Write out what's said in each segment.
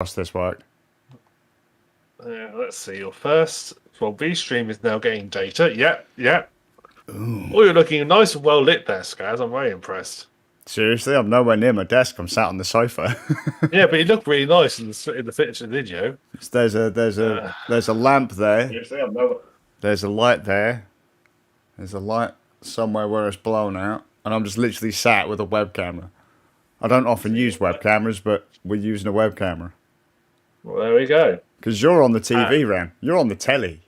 Does this work? Let's see. Your first VStream is now getting data. Yep. Ooh. Oh, you're looking nice and well lit there, Skazz. I'm very impressed. Seriously, I'm nowhere near my desk. I'm sat on the sofa. Yeah, but you look really nice in the picture video. there's a lamp there. Seriously, I'm nowhere. There's a light there. There's a light somewhere where it's blown out, and I'm just literally sat with a web camera. I don't often use web cameras, but we're using a web camera. Well, there we go. Because you're on the TV, Ram. You're on the telly.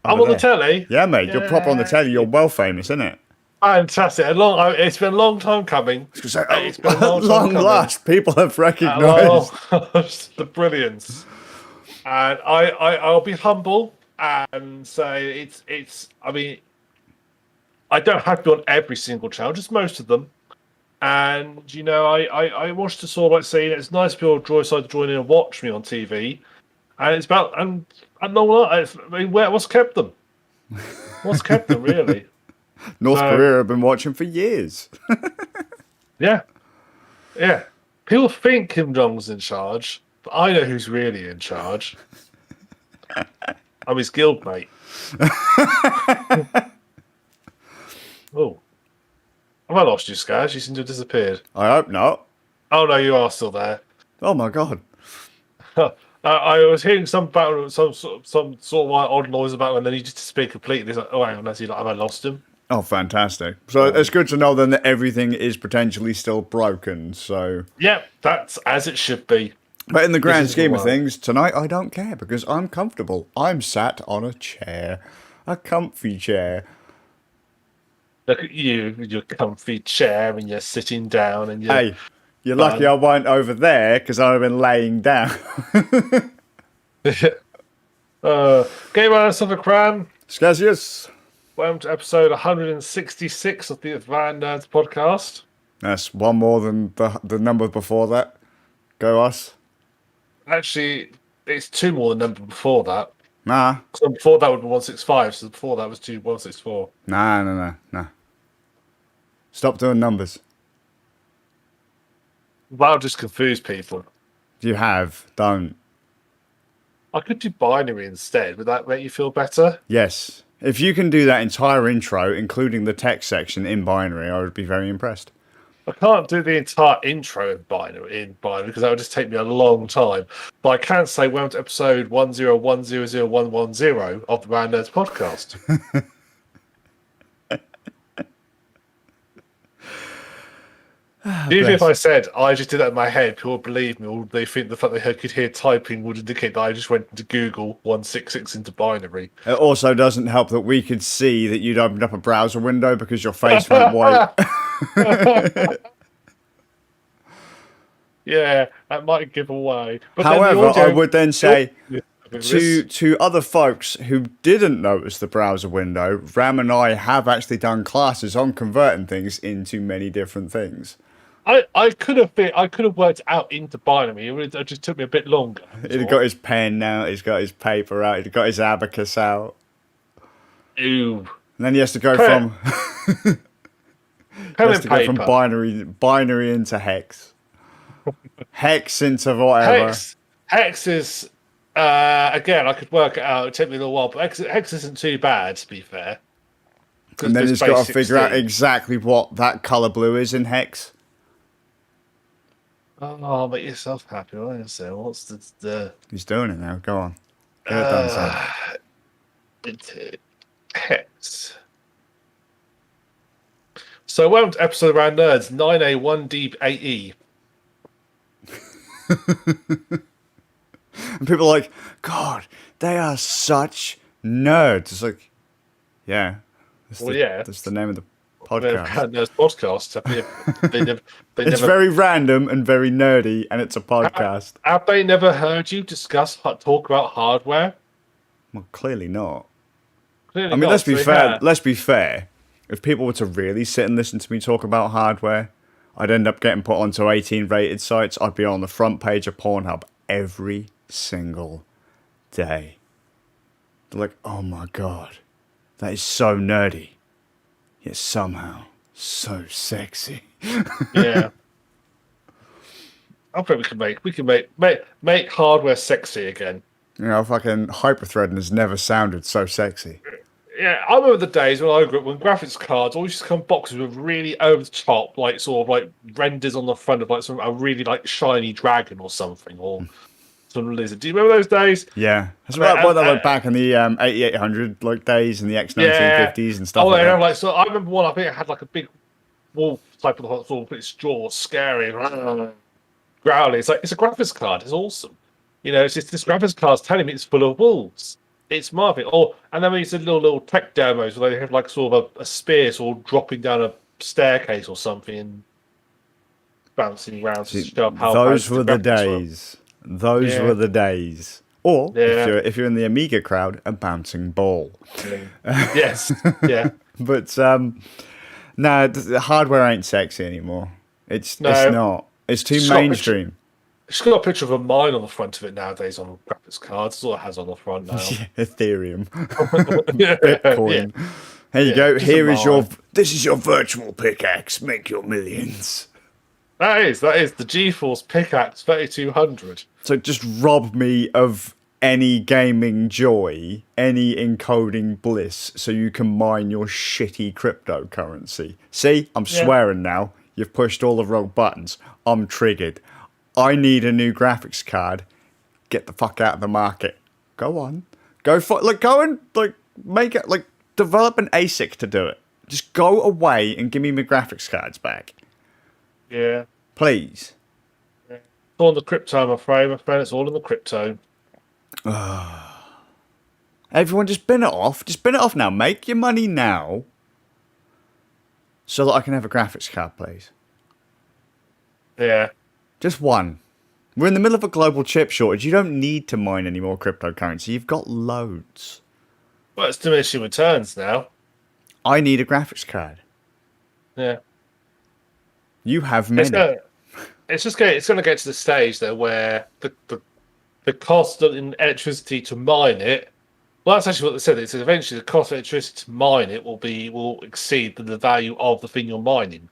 I'm on the telly. Yeah, mate. You're proper on the telly. You're well famous, isn't it? Fantastic. It's been a long time coming. It's been a long last. People have recognised the brilliance. And I'll be humble and say it's. I mean, I don't have to be on every single channel, just most of them. And I watched the sort of like saying it's nice people decide to join in and watch me on TV. And it's about what's kept them? What's kept them really? North Korea have been watching for years. Yeah. People think Kim Jong's in charge, but I know who's really in charge. I'm his guild mate. Oh, have I lost you, Skazz? You seem to have disappeared. I hope not. Oh no, you are still there. Oh my god. I was hearing some sort of like odd noise about, and then he just disappeared completely. It's like, oh, hang on, have I lost him? Oh, fantastic. So it's good to know then that everything is potentially still broken, so... Yep, that's as it should be. But in the grand scheme of things, tonight I don't care, because I'm comfortable. I'm sat on a chair. A comfy chair. Look at you with your comfy chair, and you're sitting down, and you're... Hey, you're lucky I weren't over there, because I'd have been laying down. Game on of the Crown. Skazz. Welcome to episode 166 of the Van Nerds podcast. That's one more than the number before that. Go us. Actually, it's two more than the number before that. Nah. So before that would be 165, so before that was 164. Nah. Stop doing numbers. That'll just confuse people. You have. Don't. I could do binary instead. Would that make you feel better? Yes. If you can do that entire intro, including the text section in binary, I would be very impressed. I can't do the entire intro in binary because that would just take me a long time. But I can say welcome to episode 101001110 of the Van Nerds podcast. Even if I said I just did that in my head, people would believe me, or they think the fact they could hear typing would indicate that I just went into Google 166 into binary. It also doesn't help that we could see that you'd opened up a browser window because your face went white. Yeah, that might give away. But however, I would then say to other folks who didn't notice the browser window, Ram and I have actually done classes on converting things into many different things. I could have worked out into binary. It just took me a bit longer. He'd got his pen out. He's got his paper out. He'd got his abacus out. Ooh. And then he has to go from binary into hex. Hex into whatever. Hex is again. I could work it out. It'd take me a little while, but hex isn't too bad, to be fair. And then he's got to figure out exactly what that color blue is in hex. Oh, make yourself happy, won't you? So what's the? He's doing it now. Go on. Get it done, son. Hex. So welcome to episode around nerds 9A1D8E. And people are like, God, they are such nerds. It's like, yeah. That's the name of the podcast. Nerds podcast. It's very random and very nerdy, and it's a podcast. Have they never heard you talk about hardware? Well, clearly not. Clearly let's be fair. Let's be fair. If people were to really sit and listen to me talk about hardware, I'd end up getting put onto 18 rated sites. I'd be on the front page of Pornhub every single day. They're like, oh my God, that is so nerdy, yet somehow so sexy. Yeah. I think we can make hardware sexy again. You know, fucking hyperthreading has never sounded so sexy. Yeah, I remember the days when I grew up when graphics cards always used to come in boxes with really over the top, like sort of like renders on the front of like some a really like shiny dragon or something or some lizard. Do you remember those days? Yeah, that's I mean, what they were back in the 8800 like days and the yeah. X1950s and stuff Oh, like they have that. like so. I remember one. I think it had like a big wolf type of sort of its jaw, scary, growly. It's like it's a graphics card. It's awesome. You know, it's just this graphics card's telling me it's full of wolves. It's marvelous. Or and then we used to little tech demos where they have like sort of a spear sort of dropping down a staircase or something and bouncing around to See, show how those fancy were the graphics were. days. Those Yeah. were the days. Or Yeah. if you're in the Amiga crowd, a bouncing ball. Yes. Yeah. But no, the hardware ain't sexy anymore. It's No. not. It's too It's got a mainstream. It's got a picture of a mine on the front of it nowadays on graphics cards. That's all it has on the front now. Ethereum, Yeah. Bitcoin. Here you Yeah, go. just a Here is your. mine. This is your virtual pickaxe. Make your millions. That is the GeForce Pickaxe 3200. So just rob me of any gaming joy, any encoding bliss, so you can mine your shitty cryptocurrency. See, I'm Yeah. swearing now. You've pushed all the wrong buttons. I'm triggered. I need a new graphics card. Get the fuck out of the market. Go on. Go for like go and like make it like develop an ASIC to do it. Just go away and give me my graphics cards back. Yeah. Please. It's all in the crypto, I'm afraid. My friend, it's all in the crypto. Everyone just bin it off. Just bin it off now. Make your money now. So that I can have a graphics card, please. Yeah. Just one. We're in the middle of a global chip shortage. You don't need to mine any more cryptocurrency. You've got loads. Well, it's diminishing returns now. I need a graphics card. Yeah. You have It's many. going it's going to get to the stage though where the cost in electricity to mine it. Well, that's actually what they said. It says eventually the cost of electricity to mine it will exceed the value of the thing you're mining.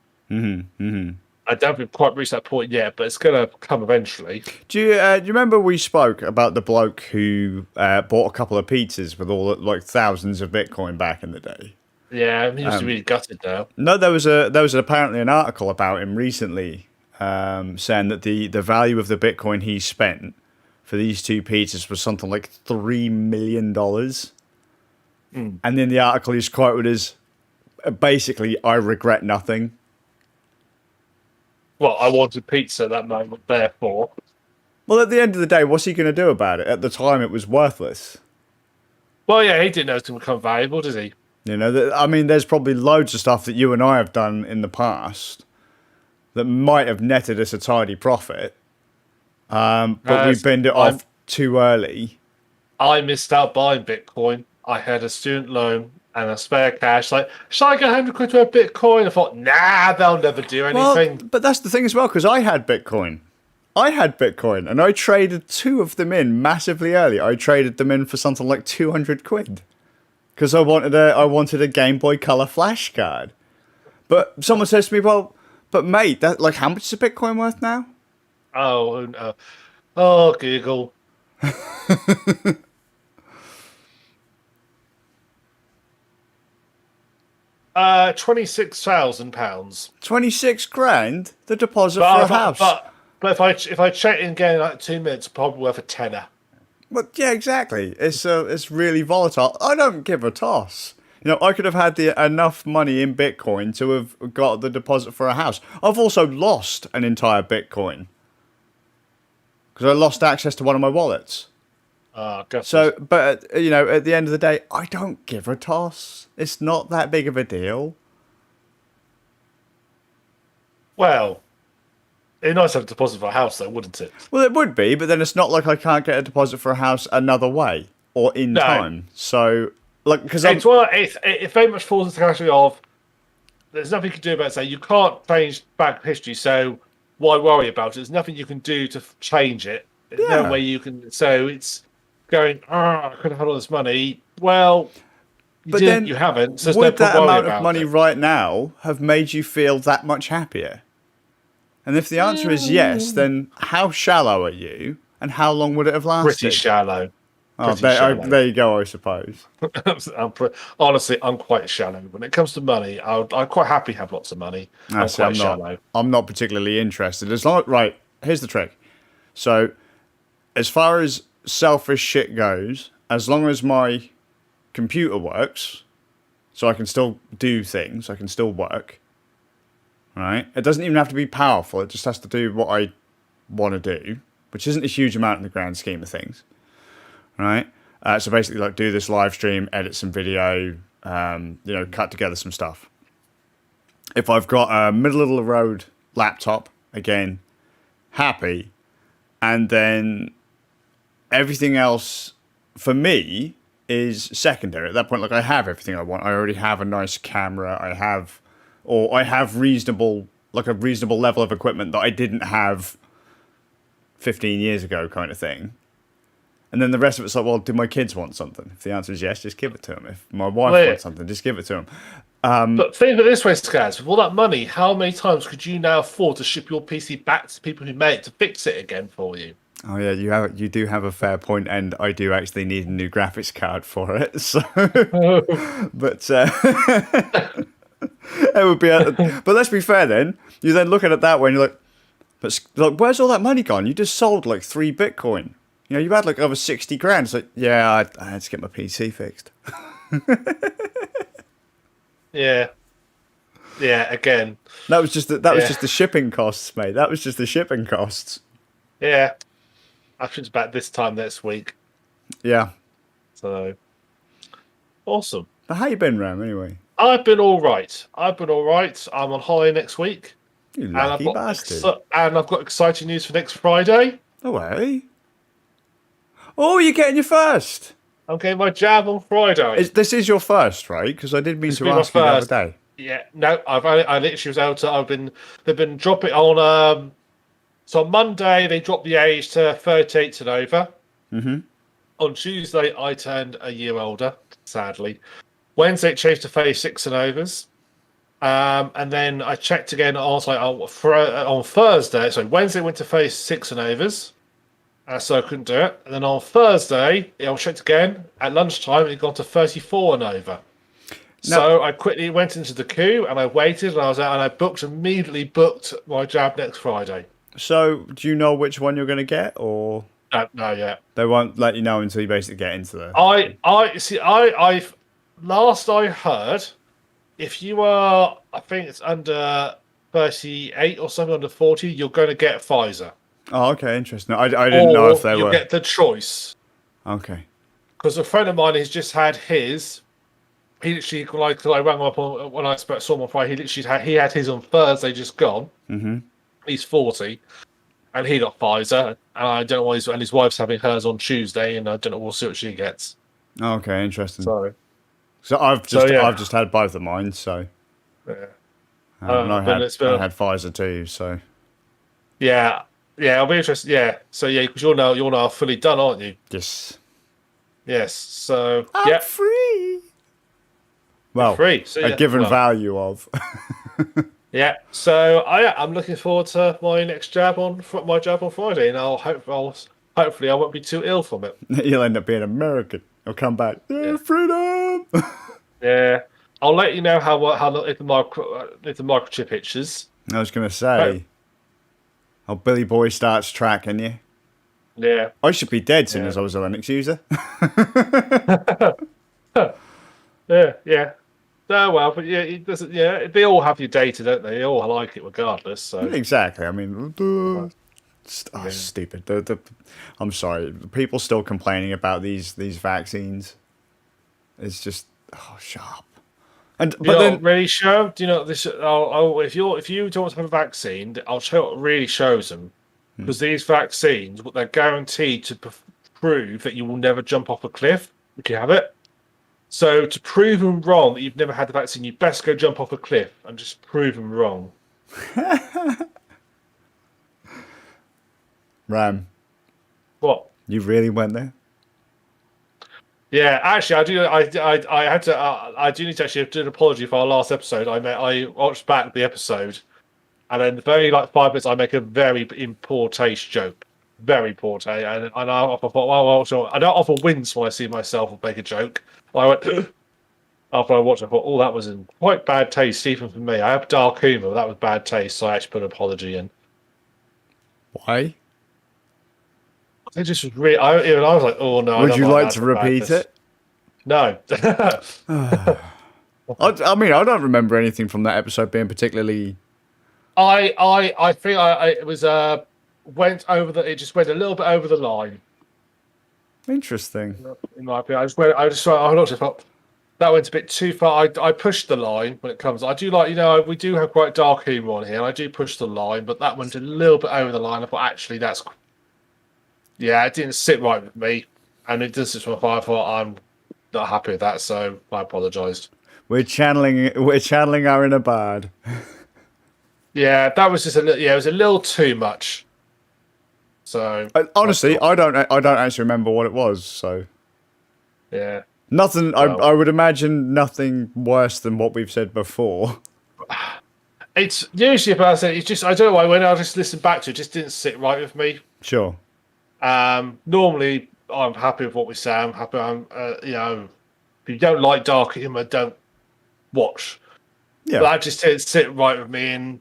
I don't think we've quite reached that point yet, but it's going to come eventually. Do you remember we spoke about the bloke who bought a couple of pizzas with all like thousands of Bitcoin back in the day? Yeah, he was really gutted now. No, there was apparently an article about him recently saying that the value of the Bitcoin he spent for these two pizzas was something like $3 million. And then the article is quoted as basically, I regret nothing. Well, I wanted pizza at that moment, therefore. Well, at the end of the day, what's he going to do about it? At the time, it was worthless. Well, yeah, he didn't know it was going to become valuable, does he? You know, I mean, there's probably loads of stuff that you and I have done in the past that might have netted us a tidy profit, but we binned it off too early. I missed out buying Bitcoin. I had a student loan and a spare cash. Like, shall I get 100 quid to a Bitcoin? I thought, nah, they'll never do anything. Well, but that's the thing as well, because I had Bitcoin. And I traded two of them in massively early. I traded them in for something like 200 quid. Because I wanted a Game Boy Color flash card. But someone says to me, well, but mate, that like how much is a Bitcoin worth now? Oh, no. Oh, Google. £26,000. 26 grand? The deposit for a house. But if I check in again in like 2 minutes, probably worth a tenner. Well, yeah, exactly. It's really volatile. I don't give a toss. You know, I could have had enough money in Bitcoin to have got the deposit for a house. I've also lost an entire Bitcoin because I lost access to one of my wallets. So, but you know, at the end of the day, I don't give a toss. It's not that big of a deal. Well, it'd be nice to have a deposit for a house, though, wouldn't it? Well, it would be, but then it's not like I can't get a deposit for a house another way or in time. So, like, because it very much falls into the category of there's nothing you can do about it. So you can't change back history, so why worry about it? There's nothing you can do to change it. There's no way you can. So it's going, I could have had all this money. Well, you haven't. So would that amount of money right now have made you feel that much happier? And if the answer is yes, then how shallow are you, and how long would it have Pretty lasted? shallow. Oh, Pretty shallow. there you go, I suppose. Honestly, I'm quite shallow. When it comes to money, I'm quite happy to have lots of money. I'm quite shallow. I'm not particularly interested. Right, here's the trick. So, as far as selfish shit goes, as long as my computer works, so I can still do things, I can still work, right? It doesn't even have to be powerful. It just has to do what I want to do, which isn't a huge amount in the grand scheme of things, right? So basically, like, do this live stream, edit some video, cut together some stuff. If I've got a middle of the road laptop, again, happy, and then everything else for me is secondary. At that point, like, I have everything I want. I already have a nice camera. I have a reasonable level of equipment that I didn't have 15 years ago, kind of thing. And then the rest of it's like, well, do my kids want something? If the answer is yes, just give it to them. If my wife wants something, just give it to them. But think of it this way, Skazz. With all that money, how many times could you now afford to ship your PC back to people who made it to fix it again for you? Oh yeah, you do have a fair point, and I do actually need a new graphics card for it. So, but it would be. But let's be fair. Then you then look at it that way, and you're like, but like, where's all that money gone? You just sold like 3 Bitcoin. You know, you had like over 60 grand. It's like, yeah, I had to get my PC fixed. Yeah. Again, that was just the shipping costs, mate. That was just the shipping costs. Yeah. I think it's about this time next week. Yeah. So, awesome. But how you been, Ram, anyway? I've been all right. I'm on holiday next week. You lucky bastard. And I've got exciting news for next Friday. No way. Oh, you're getting your first. I'm getting my jab on Friday. This is your first, right? Because I did mean to ask you the other day. Yeah, no, I literally was able to. They've been dropping on. So on Monday they dropped the age to 38 and over. Mm-hmm. On Tuesday I turned a year older, sadly. Wednesday it changed to 36 and overs. And then I checked again also on Thursday. So Wednesday went to 36 and overs. So I couldn't do it. And then on Thursday, I checked again. At lunchtime, it got to 34 and over. No. So I quickly went into the queue and I waited and I was out and I immediately booked my jab next Friday. So do you know which one you're going to get, or no yet? They won't let you know until you basically get into the. Last I heard, if you are, I think it's under 38 or something, under 40, you're going to get Pfizer. Oh, okay, interesting. I didn't know if they were. You get the choice. Okay. Because a friend of mine has just had his. He literally, like, I rang him up when I saw him on Friday. He had his on Thursday, just gone. Mm-hmm. He's 40, and he got Pfizer, and I don't know why. And his wife's having hers on Tuesday, and I don't know. We'll see what she gets. Okay, interesting. So I've just had both of mine. So yeah, I had Pfizer too. So yeah, I'll be interested. Yeah, so yeah, because you're now fully done, aren't you? Yes. So I'm free. Well, free. So, a given value of. Yeah. So I'm looking forward to my next jab on Friday, and hopefully I won't be too ill from it. You'll end up being American. I'll come back. Yeah, freedom. Yeah. I'll let you know if the microchip itches. I was gonna say. Oh, Billy Boy starts tracking you. Yeah. I should be dead soon as I was a Linux user. Yeah. Oh, well, but yeah, it doesn't. Yeah, they all have your data, don't they? They all like it regardless. So exactly. I mean, stupid. I'm sorry. People still complaining about these vaccines. It's just sharp. And but then really show. Do you know this? If you don't have a vaccine, I'll show what really shows them, because these vaccines, they're guaranteed to prove that you will never jump off a cliff if you have it. So to prove them wrong that you've never had the vaccine, you best go jump off a cliff and just prove them wrong. Ram. What? You really went there? Yeah, actually, I do. I do need to actually do an apology for our last episode. I watched back the episode, And then the very 5 minutes, I make a very in poor taste joke. Very poor taste. And I often thought, well, so I don't often wince when I see myself make a joke. I went, after I watched it, I thought, oh, that was in quite bad taste, even for me. I have dark humour, but that was bad taste, so I actually put an apology in. Why? It just was really. I was like, oh no. Would you like to repeat it? No. I mean, I don't remember anything from that episode being particularly. I think it was went over the. It just went a little bit over the line. Interesting. In my opinion, I thought that went a bit too far. I pushed the line when it comes. I do like, we do have quite dark humour on here. And I do push the line, but that went a little bit over the line. I thought actually it didn't sit right with me, and it does sit with my. I thought I'm not happy with that, so I apologised. We're channeling our inner bard. Yeah, that was just it was a little too much. So honestly, I don't actually remember what it was. So yeah, nothing. Well, I would imagine nothing worse than what we've said before. It's usually about saying it's just I don't know why when I just listened back to it, just didn't sit right with me. Sure. Normally I'm happy with what we say. I'm happy. If you don't like dark humour, don't watch. Yeah. But that just didn't sit right with me, and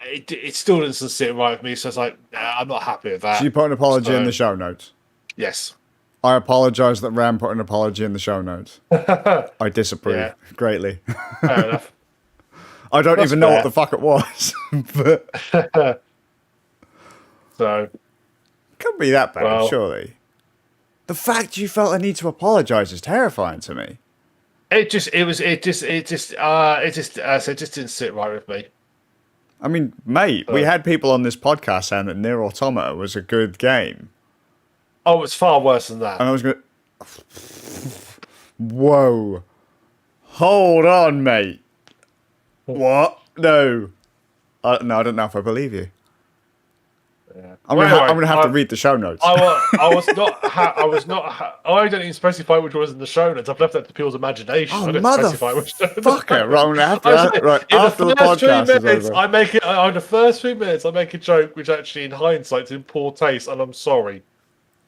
it still doesn't sit right with me. So it's like, I'm not happy with that. So you put an apology in the show notes? Yes. I apologise that Ram put an apology in the show notes. I disapprove greatly. Fair enough. I don't even know what the fuck it was. But so couldn't be that bad, surely. The fact you felt a need to apologise is terrifying to me. It just didn't sit right with me. I mean, mate, we had people on this podcast saying that Nier Automata was a good game. Oh, it's far worse than that. And I was going whoa. Hold on, mate. What? No. I don't know if I believe you. Yeah. I'm gonna have to read the show notes. I was not. I don't even specify which was in the show notes. I've left that to people's imagination. Oh, I don't specify which. Fucker! I'm gonna have to. After the podcast is over. I make it. In the first 3 minutes, I make a joke, which actually, in hindsight, is in poor taste, and I'm sorry.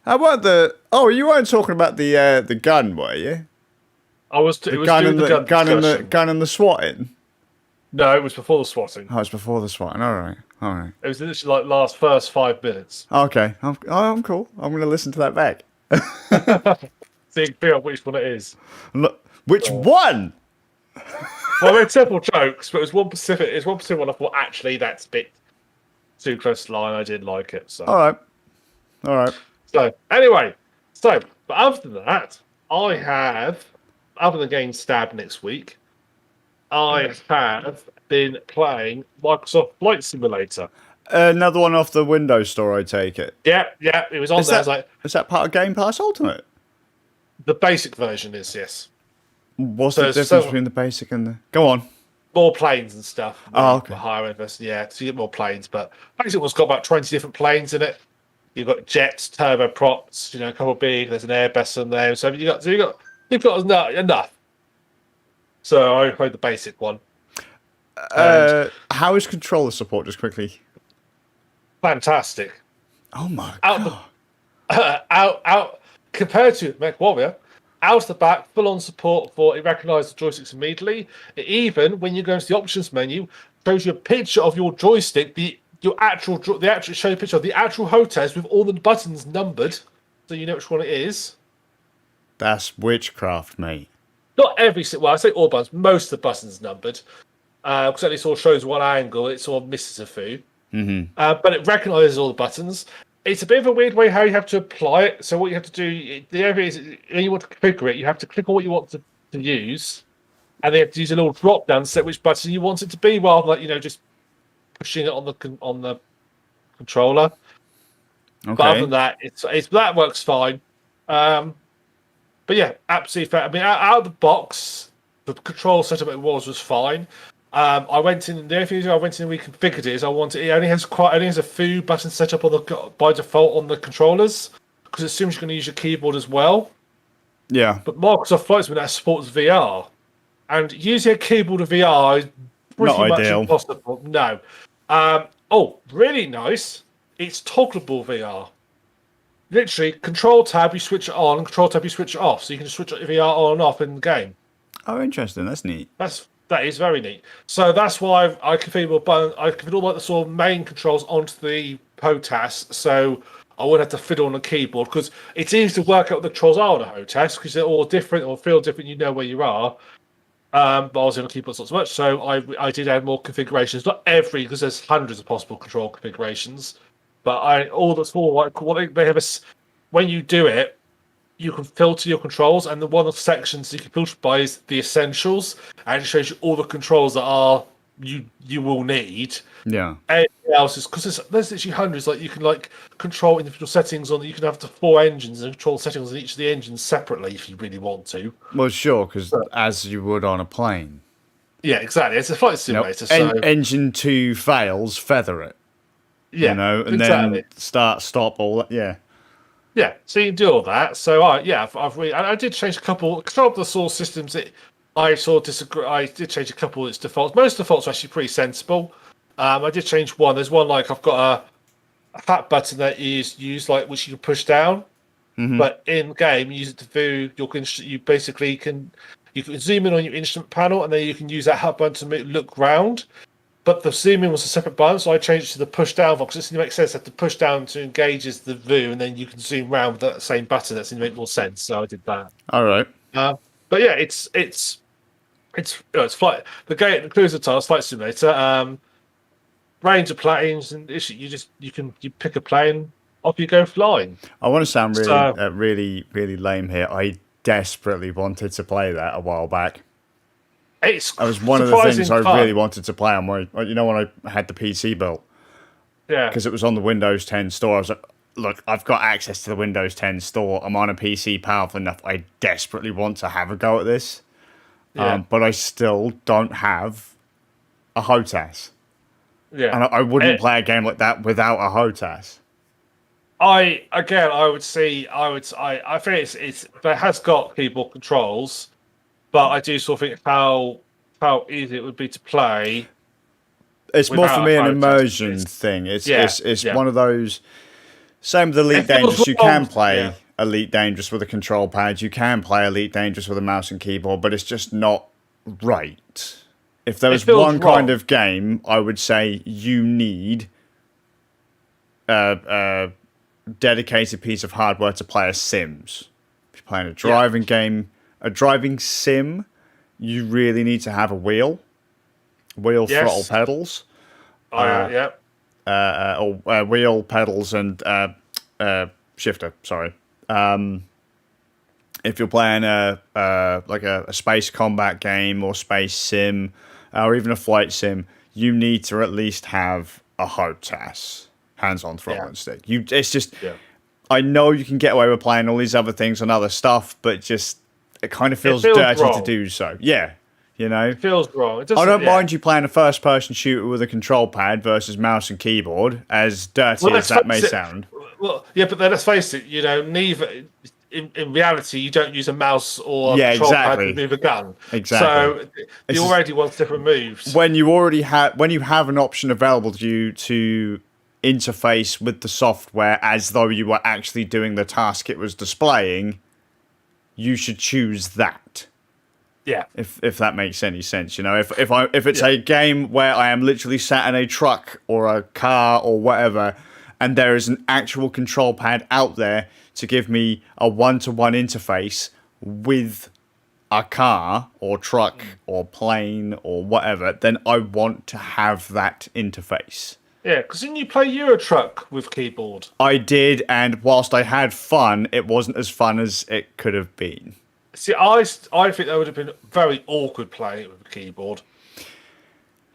How about the? Oh, you weren't talking about the gun, were you? I was. It was the gun and the swatting. No, it was before the swatting. Oh, it's before the swatting. All right. It was literally like first 5 minutes. Okay, I'm cool. I'm going to listen to that back. So you can figure out which one it is. Which one? Well, I made several jokes, but it was one specific. It's one specific one. I thought actually that's a bit too close to the line. I didn't like it. So all right. So anyway, but other than that, I have, other than getting stabbed next week, I have been playing Microsoft Flight Simulator. Another one off the Windows Store, I take it. Yeah, it was on there. Is that part of Game Pass Ultimate? The basic version is, yes. What's the difference between the basic and the... Go on. More planes and stuff. Oh, okay. Higher end, yeah, so you get more planes, but basic one's got about 20 different planes in it. You've got jets, turboprops, a couple of big, there's an Airbus in there. So you've got enough. So I played the basic one. How is controller support, just quickly? Fantastic. Oh my god. Out compared to MechWarrior, out the back, full on support for it recognises the joysticks immediately. It even, when you go into the options menu, shows you a picture of your joystick, the actual show you a picture of the actual HOTAS with all the buttons numbered, so you know which one it is. That's witchcraft, mate. Not every, well, I say all buttons, most of the buttons numbered. Because it sort of shows one angle, it sort of misses a few. Mm-hmm. But it recognises all the buttons. It's a bit of a weird way how you have to apply it. So what you have to do, the area is when you want to configure it, you have to click on what you want to use, and then you have to use a little drop down to set which button you want it to be, rather than just pushing it on the controller. Okay. But other than that, that works fine. But yeah, absolutely fair. I mean, out of the box, the control setup was fine. I went in. The only thing I went in and reconfigured it is it only has a few buttons set up by default on the controllers, because it assumes you're going to use your keyboard as well. Yeah. But Microsoft Flight Simulator supports VR, and using a keyboard of VR is pretty much impossible. No. Oh, really nice. It's toggleable VR. Literally, control tab you switch it on, control tab you switch it off, so you can just switch VR on and off in the game. Oh, interesting. That's neat. That is very neat. So that's why I configured I configured all like the sort of main controls onto the HOTAS, so I wouldn't have to fiddle on the keyboard because it's easy to work out what the controls are on a HOTAS because they're all different or feel different. You know where you are. But I was on the keyboard not so much, so I did add more configurations. Not every because there's hundreds of possible control configurations, but all that's for like what they have when you do it. You can filter your controls, and one of the sections you can filter by is the essentials, and it shows you all the controls that are you will need. Yeah. Everything else is because there's literally hundreds. Like you can control individual settings on. You can have the 4 engines and control settings on each of the engines separately if you really want to. Well, sure, because as you would on a plane. Yeah, exactly. It's a flight simulator. Engine 2 fails, feather it. Yeah, you know, and exactly. then stop, all that. Yeah. Yeah, so you can do all that. So I did change a couple. Control of the source systems. I sort of disagree. I did change a couple of its defaults. Most defaults are actually pretty sensible. I did change one. There's one like I've got a hat button that is used like which you can push down, but in game you use it to view your. You basically can zoom in on your instrument panel and then you can use that hat button to look round. But the zoom in was a separate button, so I changed it to the push down because it seemed to make sense that the push down to engages the view, and then you can zoom around with that same button. That seemed to make more sense, so I did that. All right. But yeah, it's flight. The game, the cruiser task, flight simulator. Range of planes, and you pick a plane, off you go flying. I want to sound really lame here. I desperately wanted to play that a while back. It was one of the things I really wanted to play on when I had the PC built. Yeah. Because it was on the Windows 10 store. I was like, look, I've got access to the Windows 10 store. I'm on a PC powerful enough. I desperately want to have a go at this. Yeah. But I still don't have a HOTAS. Yeah. And I wouldn't play a game like that without a HOTAS. I think it has got keyboard controls. But I do sort of think how easy it would be to play. It's more for me an immersion thing. It's one of those. Same with Elite Dangerous. You can play Elite Dangerous with a control pad. You can play Elite Dangerous with a mouse and keyboard, but it's just not right. If there was one kind of game, I would say you need a dedicated piece of hardware to play a Sims. If you're playing a driving game. A driving sim, you really need to have a wheel, throttle pedals, or wheel pedals and shifter. Sorry. If you're playing a space combat game or space sim, or even a flight sim, you need to at least have a HOTAS, hands-on throttle and stick. It's just. Yeah. I know you can get away with playing all these other things and other stuff, but just. It kind of feels dirty to do so. Yeah, you know? It feels wrong. I don't mind you playing a first-person shooter with a control pad versus mouse and keyboard, as dirty as that may sound. Well, yeah, but then let's face it, neither... In reality, you don't use a mouse or a control pad to move a gun. Exactly. So you already want different moves. When you have an option available to you to interface with the software as though you were actually doing the task it was displaying... You should choose that. Yeah. If that makes any sense, if it's a game where I am literally sat in a truck or a car or whatever, and there is an actual control pad out there to give me a one-to-one interface with a car or truck or plane or whatever, then I want to have that interface. Yeah, because didn't you play Euro Truck with keyboard? I did, and whilst I had fun, it wasn't as fun as it could have been. See, I think that would have been very awkward playing it with a keyboard.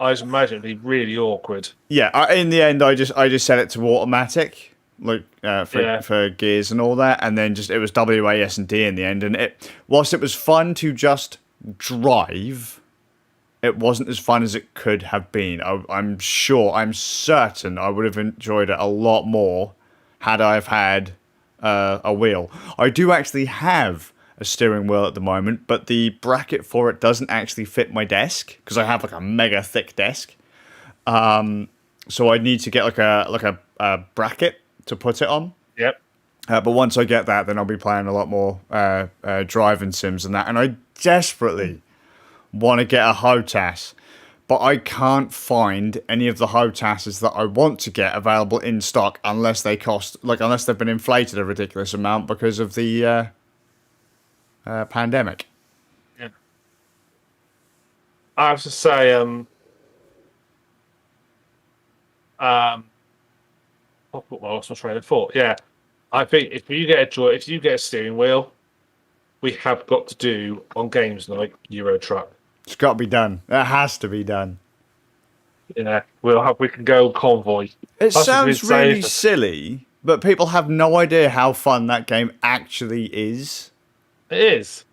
I just imagine it'd be really awkward. Yeah, in the end, I just set it to automatic, for gears and all that, and then it was WAS and D in the end. And whilst it was fun to just drive. It wasn't as fun as it could have been. I'm certain I would have enjoyed it a lot more had I have had a wheel. I do actually have a steering wheel at the moment, but the bracket for it doesn't actually fit my desk because I have like a mega thick desk. so I need to get a bracket to put it on. Yep. But once I get that, then I'll be playing a lot more driving sims and that. And I desperately want to get a HOTAS, but I can't find any of the HOTASs that I want to get available in stock unless they cost, unless they've been inflated a ridiculous amount because of the pandemic. Yeah. I have to say, what was my train of thought? Yeah, I think if you get a steering wheel, we have got to do on games like Euro Truck. It's got to be done. It has to be done. Yeah, we can go convoy. It sounds really silly, but people have no idea how fun that game actually is. It is.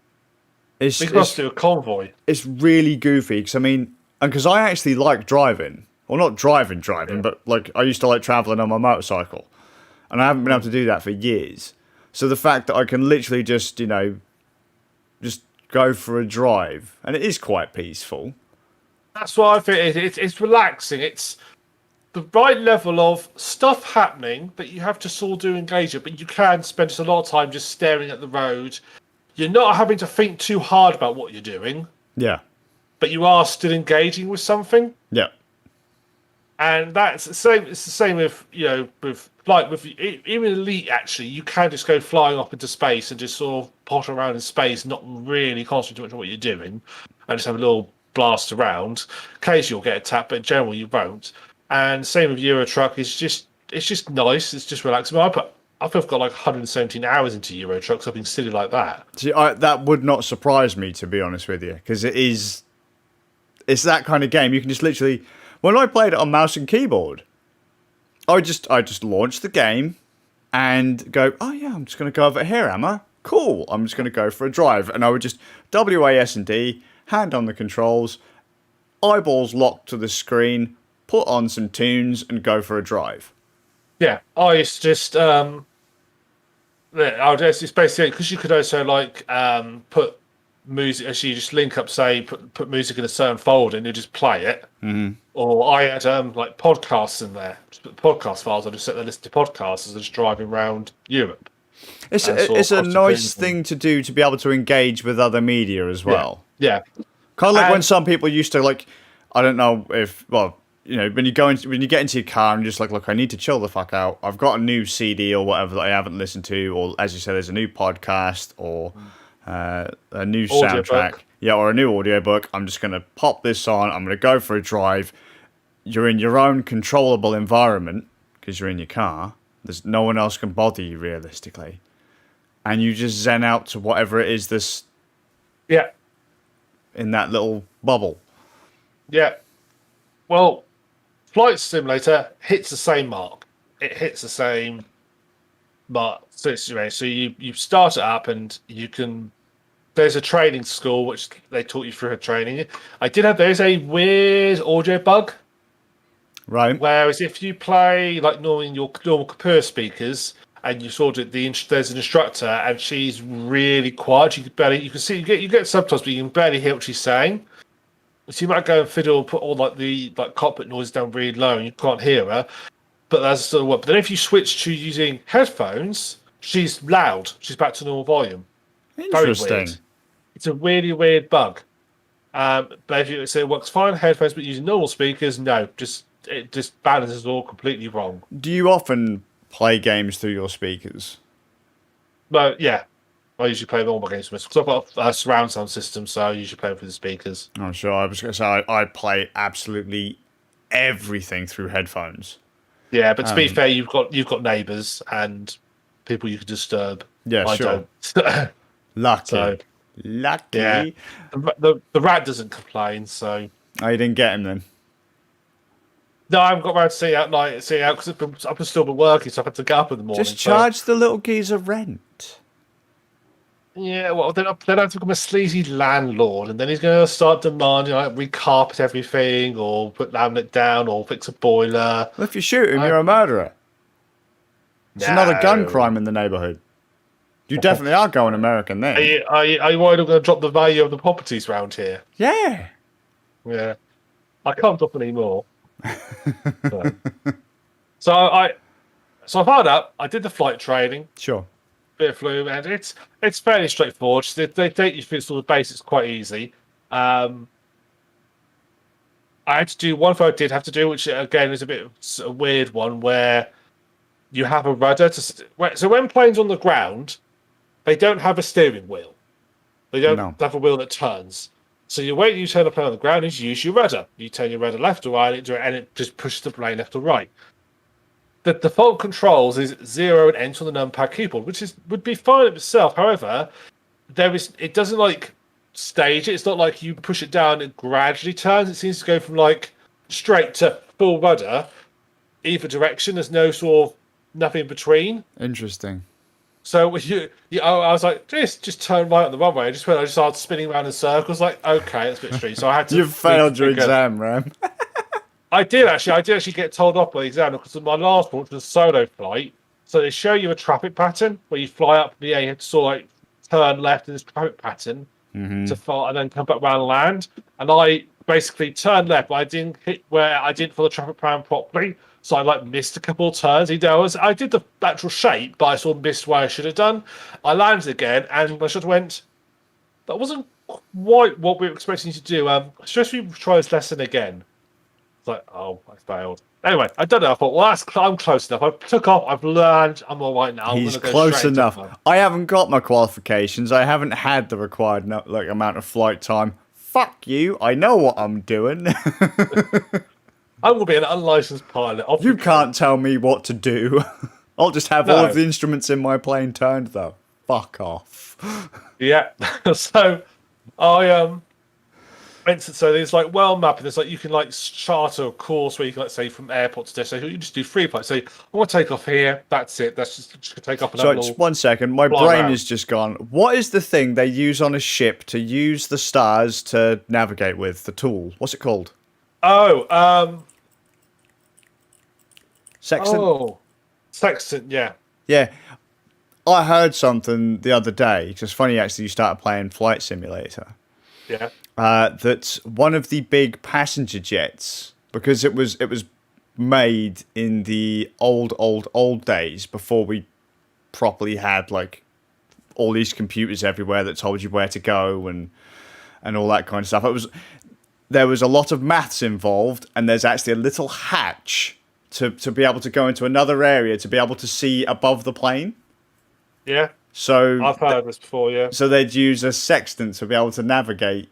We must do a convoy. It's really goofy because I actually like driving. Well, not driving, but I used to like traveling on my motorcycle, and I haven't been able to do that for years. So the fact that I can literally just go for a drive, and it is quite peaceful. That's what I think. It's relaxing. It's the right level of stuff happening that you have to sort of do engage it, but you can spend just a lot of time just staring at the road. You're not having to think too hard about what you're doing. Yeah. But you are still engaging with something. Yeah. And that's the same. It's the same with with even Elite. Actually, you can just go flying up into space and just sort of potter around in space, not really concentrate too much on what you're doing, and just have a little blast around. Occasionally you'll get attacked, but in general you won't. And same with Euro Truck. It's just nice. It's just relaxing. I think I've got like 117 hours into Euro Truck, something silly like that. See, that would not surprise me, to be honest with you, because it's that kind of game. You can just literally. When I played it on mouse and keyboard, I just launched the game and go, oh yeah, I'm just going to go over here, am I? Cool, I'm just going to go for a drive. And I would just WASD, hand on the controls, eyeballs locked to the screen, put on some tunes and go for a drive. Yeah, I used to just, it's basically, because you could also put music, actually you just link up, say, put music in a certain folder and you just play it. Mm-hmm. Or I had podcasts in there. Just put the podcast files. I just set the list of podcasts as I was driving around Europe. It's a nice thing to do to be able to engage with other media as well. Yeah. Kind of like when some people used to I don't know if when you get into your car and you're just look, I need to chill the fuck out. I've got a new CD or whatever that I haven't listened to, or as you said, there's a new podcast or a new soundtrack. Yeah, or a new audiobook. I'm just going to pop this on. I'm going to go for a drive. You're in your own controllable environment because you're in your car. There's no one else can bother you realistically. And you just zen out to whatever it is this... Yeah. In that little bubble. Yeah. Well, Flight Simulator hits the same mark. It hits the same mark. So you start it up and you can... There's a training school which they taught you through her training. There's a weird audio bug. Right. Whereas if you play like normal in your normal computer speakers and you sort of there's an instructor and she's really quiet, you get subtitles, but you can barely hear what she's saying. So you might go and fiddle and put all the cockpit noise down really low and you can't hear her. But that's still what. But then if you switch to using headphones, she's loud. She's back to normal volume. Interesting. Very weird. It's a really weird bug. But if you say it works fine, headphones, but using normal speakers, no, it just balances all completely wrong. Do you often play games through your speakers? Well, yeah. I usually play all my games because I've got a surround sound system, so I usually play them through the speakers. I'm sure. I was going to say I play absolutely everything through headphones. Yeah, but to be fair, you've got neighbours and people you can disturb. Yeah, I sure. don't. Lucky. So, lucky. Yeah. The rat doesn't complain, so. Oh, you didn't get him then? No, I haven't got around to seeing out because I've been still been working, so I've had to get up in the morning. Just charge the little geezer rent. Yeah, well, then I have to become a sleazy landlord, and then he's going to start demanding recarpet everything, or put laminate down, or fix a boiler. Well, if you shoot him, you're a murderer. It's another gun crime in the neighbourhood. You definitely are going American then. Are you worried I'm going to drop the value of the properties around here? Yeah. Yeah. I can't drop any more. So, so I so I fired up. I did the flight training, Sure. bit of flume, and it's fairly straightforward. They take you through sort of the basics quite easy. I had to do one thing I did have to do, which again is a bit of a weird one, where you have a rudder so when planes on the ground, they don't have a steering wheel. They don't No. have a wheel that turns. So the way you turn a plane on the ground is you use your rudder. You turn your rudder left or right, and it just pushes the plane left or right. The default controls is 0 and enter on the numpad keyboard, which would be fine in itself. However, it doesn't like stage it. It's not like you push it down, it gradually turns. It seems to go from like straight to full rudder, either direction. There's no sort of nothing in between. Interesting. So I was like, just turn right on the runway. I just started spinning around in circles. Like, okay, that's a bit strange. So I had to. You failed your exam, Ram. I did actually get told off by the examiner because my last one was a solo flight. So they show you a traffic pattern where you fly up the air, you have to sort of like turn left in this traffic pattern to fly, and then come back around and land. And I basically turned left, but I didn't follow the traffic pattern properly. So I like missed a couple of turns. I did the actual shape, but I sort of missed what I should have done. I landed again, and my shot went. That wasn't quite what we were expecting you to do. Should we try this lesson again? It's like, oh, I failed. Anyway, I done it. I thought, well, I'm close enough. I took off. I've learned. I'm all right now. He's close enough. I haven't got my qualifications. I haven't had the required amount of flight time. Fuck you. I know what I'm doing. I will be an unlicensed pilot. You can't tell me what to do. I'll just have all of the instruments in my plane turned, though. Fuck off. Yeah. So I so there's like mapping. There's like you can like charter a course where you can, like, say, from airport to destination. You just do free flights. So I want to take off here. That's it. That's just take off another. So just 1 second. My brain is just gone. What is the thing they use on a ship to use the stars to navigate with? The tool. What's it called? Sextant? Oh, Sextant, yeah. Yeah. I heard something the other day. It's funny, actually, you started playing Flight Simulator. Yeah. That one of the big passenger jets, because it was made in the old days before we properly had like all these computers everywhere that told you where to go and all that kind of stuff. There was a lot of maths involved, and there's actually a little hatch to be able to go into another area to be able to see above the plane. Yeah. So I've heard this before, yeah. So they'd use a sextant to be able to navigate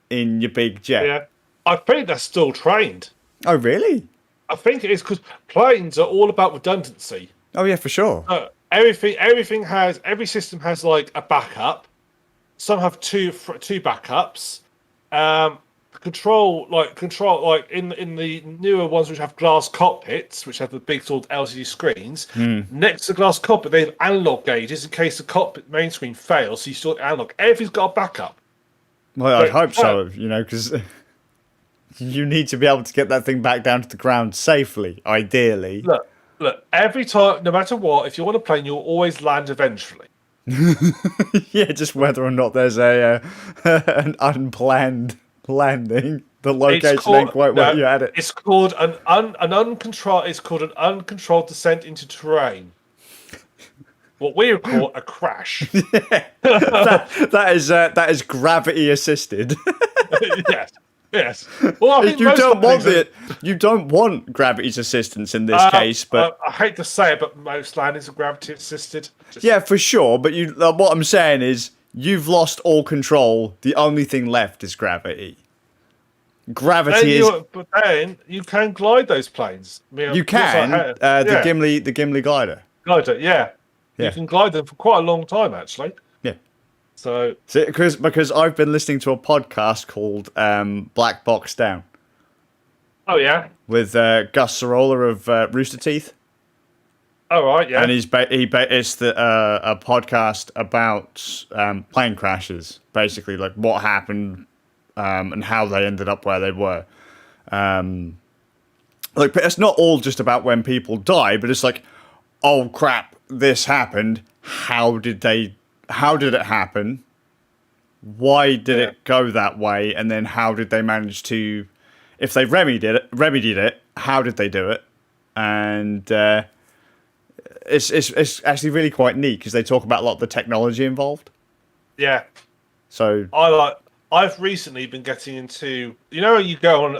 in your big jet. Yeah. I think they're still trained. Oh, really? I think it is because planes are all about redundancy. Oh, yeah, for sure. Every system has like a backup. Some have two backups. Control in the newer ones which have glass cockpits, which have the big sort of LCD screens. Next to the glass cockpit, they have analog gauges in case the cockpit main screen fails. So you still analog. Everything's got a backup. Well, I'd hope so, because you need to be able to get that thing back down to the ground safely, ideally. Look. Every time, no matter what, if you're on a plane, you'll always land eventually. Yeah, just whether or not there's an unplanned landing. The location ain't quite where you had it. It's called an uncontrolled. It's called an uncontrolled descent into terrain. What we would call a crash. that is gravity assisted. Yes. Well, I think you don't want gravity's assistance in this case, but I hate to say it, but most landings are gravity assisted. Yeah, for sure. But what I'm saying is, you've lost all control. The only thing left is gravity. But then you can glide those planes. You can. The Gimli glider. Glider, yeah. You can glide them for quite a long time, actually. Yeah. So because I've been listening to a podcast called Black Box Down. Oh yeah. With Gus Sorolla of Rooster Teeth. Oh right, yeah. And it's a podcast about plane crashes, basically, like what happened and how they ended up where they were. Like, it's not all just about when people die, but it's like, oh crap, this happened. How did it happen? Why did it go that way? And then how did they manage to if they remedied it, how did they do it? And it's actually really quite neat because they talk about a lot of the technology involved. Yeah. So I've recently been getting into, you go on.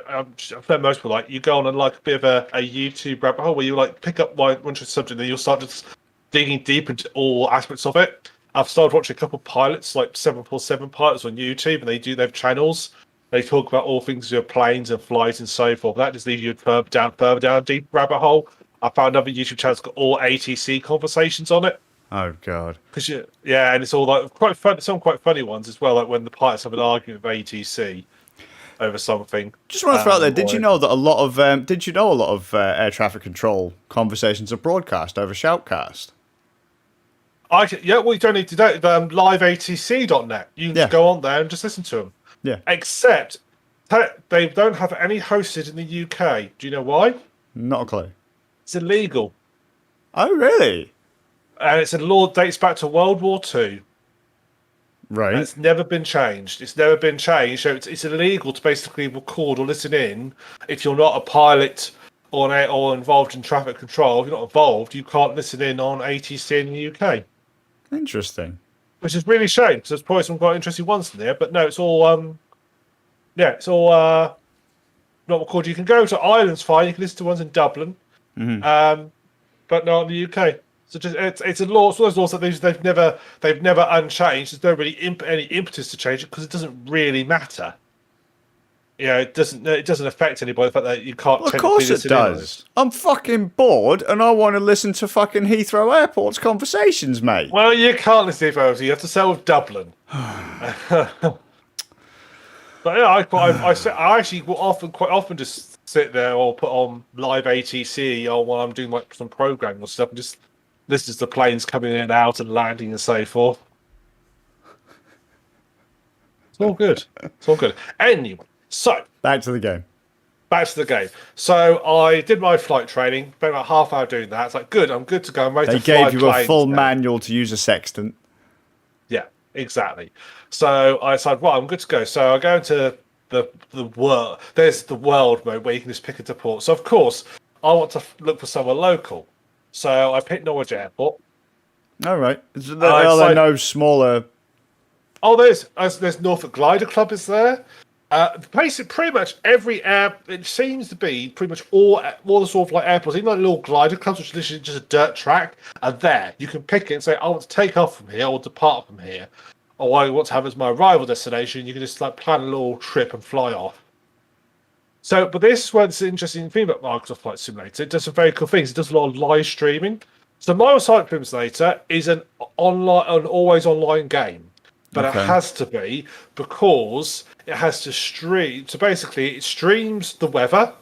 I'm sure most people you go on like a bit of a YouTube rabbit hole where you like pick up one interesting subject, and then you'll start just digging deep into all aspects of it. I've started watching a couple of pilots, like 747 pilots on YouTube, and they have channels. They talk about all things your planes and flights and so forth. That just leaves you further down a deep rabbit hole. I found another YouTube channel that's got all ATC conversations on it. oh god, And it's all like quite fun. Some quite funny ones as well, like when the pilots have an argument with ATC over something. just want to throw out there. Did you know a lot of air traffic control conversations are broadcast over shoutcast? Well, you don't need to do liveatc.net. You can just go on there and just listen to them. Yeah. Except they don't have any hosted in the UK. Do you know why? Not a clue. It's illegal. Oh really? And it's a law that dates back to World War II. Right. And it's never been changed. It's never been changed. So it's illegal to basically record or listen in if you're not a pilot or involved in traffic control. If you're not involved, you can't listen in on ATC in the UK. Interesting. Which is really a shame because there's probably some quite interesting ones in there. But no, it's all it's all not recorded. You can go to Ireland's fine. You can listen to ones in Dublin, but not in the UK. So just it's a law. It's one of those laws that they've never unchanged. There's no really any impetus to change it because it doesn't really matter. It doesn't affect anybody. The fact that you can't. Well, of course it does. I'm fucking bored and I want to listen to fucking Heathrow Airport's conversations, mate. Well, you can't listen to Heathrow. You have to sell with Dublin. But yeah, I actually will quite often just sit there or put on live ATC or while I'm doing like some programming or stuff and just listen to the planes coming in and out and landing and so forth. It's all good. It's all good. Anyway, so back to the game. So I did my flight training, spent about half hour doing that. It's like, good, I'm good to go. I'm ready to fly. They gave you a full manual to use a sextant. Yeah, exactly. So I decided, well, I'm good to go. So I go into the world. There's the world mode where you can just pick it to port. So of course, I want to look for somewhere local. So I picked Norwich Airport. All right. Are there no smaller? Oh, there's Norfolk Glider Club is there. Basically, pretty much every it seems to be pretty much all the sort of like airports, even like little glider clubs, which is literally just a dirt track, are there. You can pick it and say, I want to take off from here or depart from here, or I want to have as my arrival destination. You can just like plan a little trip and fly off. So, but this is what's interesting thing about Microsoft Flight Simulator. It does some very cool things. It does a lot of live streaming. So, Microsoft Flight Simulator is an always online game. But It has to be because it has to stream. So basically, it streams the weather.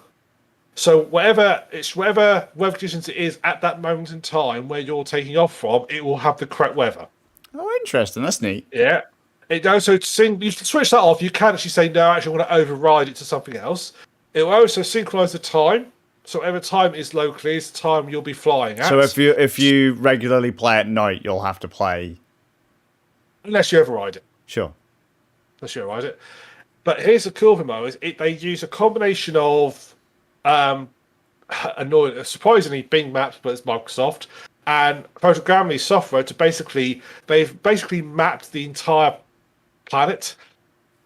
So whatever weather conditions it is at that moment in time where you're taking off from, it will have the correct weather. Oh, interesting. That's neat. Yeah. It also you can switch that off. You can actually say no. Actually, I want to override it to something else. It will also synchronize the time. So whatever time is locally is the time you'll be flying at. So if you regularly play at night, you'll have to play. Unless you override it. Sure. Unless you override it. But here's the cool thing, Mo, is they use a combination of surprisingly Bing Maps, but it's Microsoft, and photogrammetry software they've basically mapped the entire planet.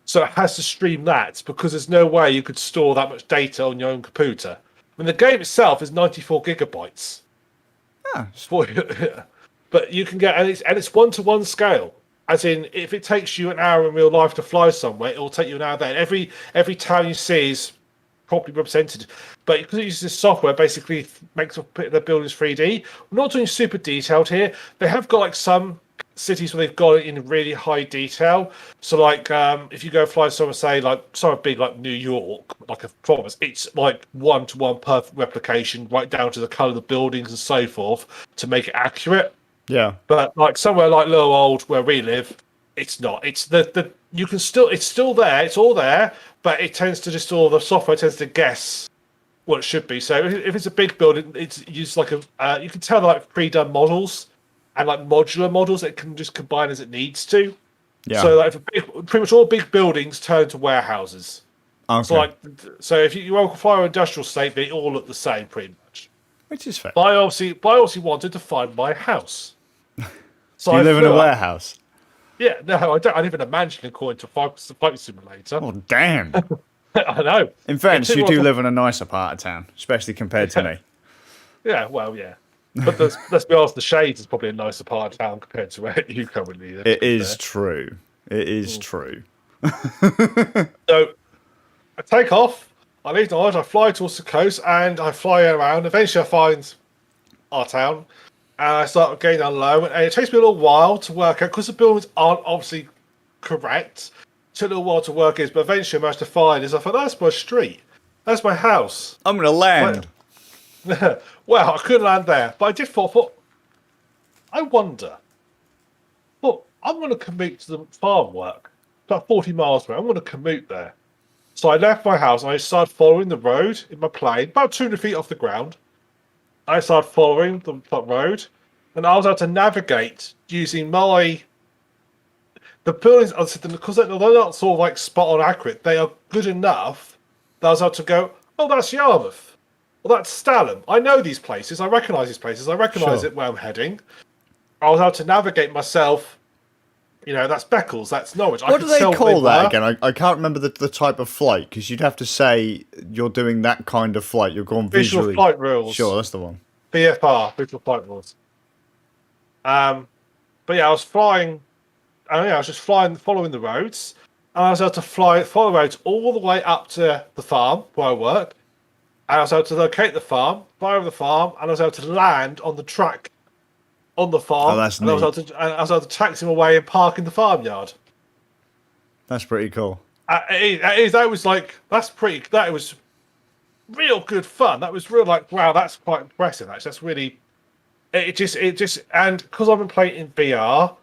So it has to stream that because there's no way you could store that much data on your own computer. I mean, the game itself is 94 gigabytes. Ah. But you can get, and it's 1-to-1 scale. As in, if it takes you an hour in real life to fly somewhere, it will take you an hour there. Every town you see is properly represented. But because it uses this software, basically makes the buildings 3D. We're not doing super detailed here. They have got like some cities where they've got it in really high detail. So like if you go fly somewhere, say like somewhere big like New York, like a province, it's like 1-to-1 perfect replication, right down to the colour of the buildings and so forth to make it accurate. Yeah, but like somewhere like Little Old where we live, it's not. It's it's still there. It's all there, but it tends to just the software tends to guess what it should be. So if it's a big building, it's used like you can tell like pre-done models and like modular models that can just combine as it needs to. Yeah. So like pretty much all big buildings turn to warehouses. Okay. So if you want to fly an industrial state, they all look the same pretty much. Which is fair. But I obviously wanted to find my house. So Do you I live in flew a up. warehouse? Yeah, no, I don't. I live in a mansion according to Flight Simulator. Oh, damn. I know. In fairness, took you me do on live in a nicer part of town, especially compared to me. Yeah, well, yeah. But let's be honest, the Shades is probably a nicer part of town compared to where you currently live. It is true. It is true. So I take off, I leave the island, I fly towards the coast, and I fly around. Eventually, I find our town, and I start getting down low. And it takes me a little while to work out because the buildings aren't obviously correct. It took a little while to work is, but eventually, I managed to find is I thought that's my street, that's my house. I'm going to land. Well, I couldn't land there, but I did thought I wonder. Well, I'm going to commute to the farm work, about 40 miles away. I'm going to commute there. So I left my house and I started following the road in my plane, about 200 feet off the ground. I started following the road, and I was able to navigate using the buildings. Because they're not sort of like spot on accurate, they are good enough that I was able to go, oh, that's Yarmouth. Well, that's Stalham. I know these places. I recognise these places. I recognise Sure. it where I'm heading. I was able to navigate myself. That's Beccles, that's Norwich. What do they call that again? I can't remember the type of flight, because you'd have to say you're doing that kind of flight. You're going Visual visually. flight rules. Sure, that's the one. VFR, visual flight rules. But yeah, I was flying. I was just following the roads, and I was able to follow the roads all the way up to the farm where I work. And I was able to locate the farm, fly over the farm, and I was able to land on the track on the farm. Oh, that's and I was able to taxi him away and park in the farmyard. That's pretty cool. That was real good fun. That was real wow, that's quite impressive. Actually, that's really and because I've been playing in VR,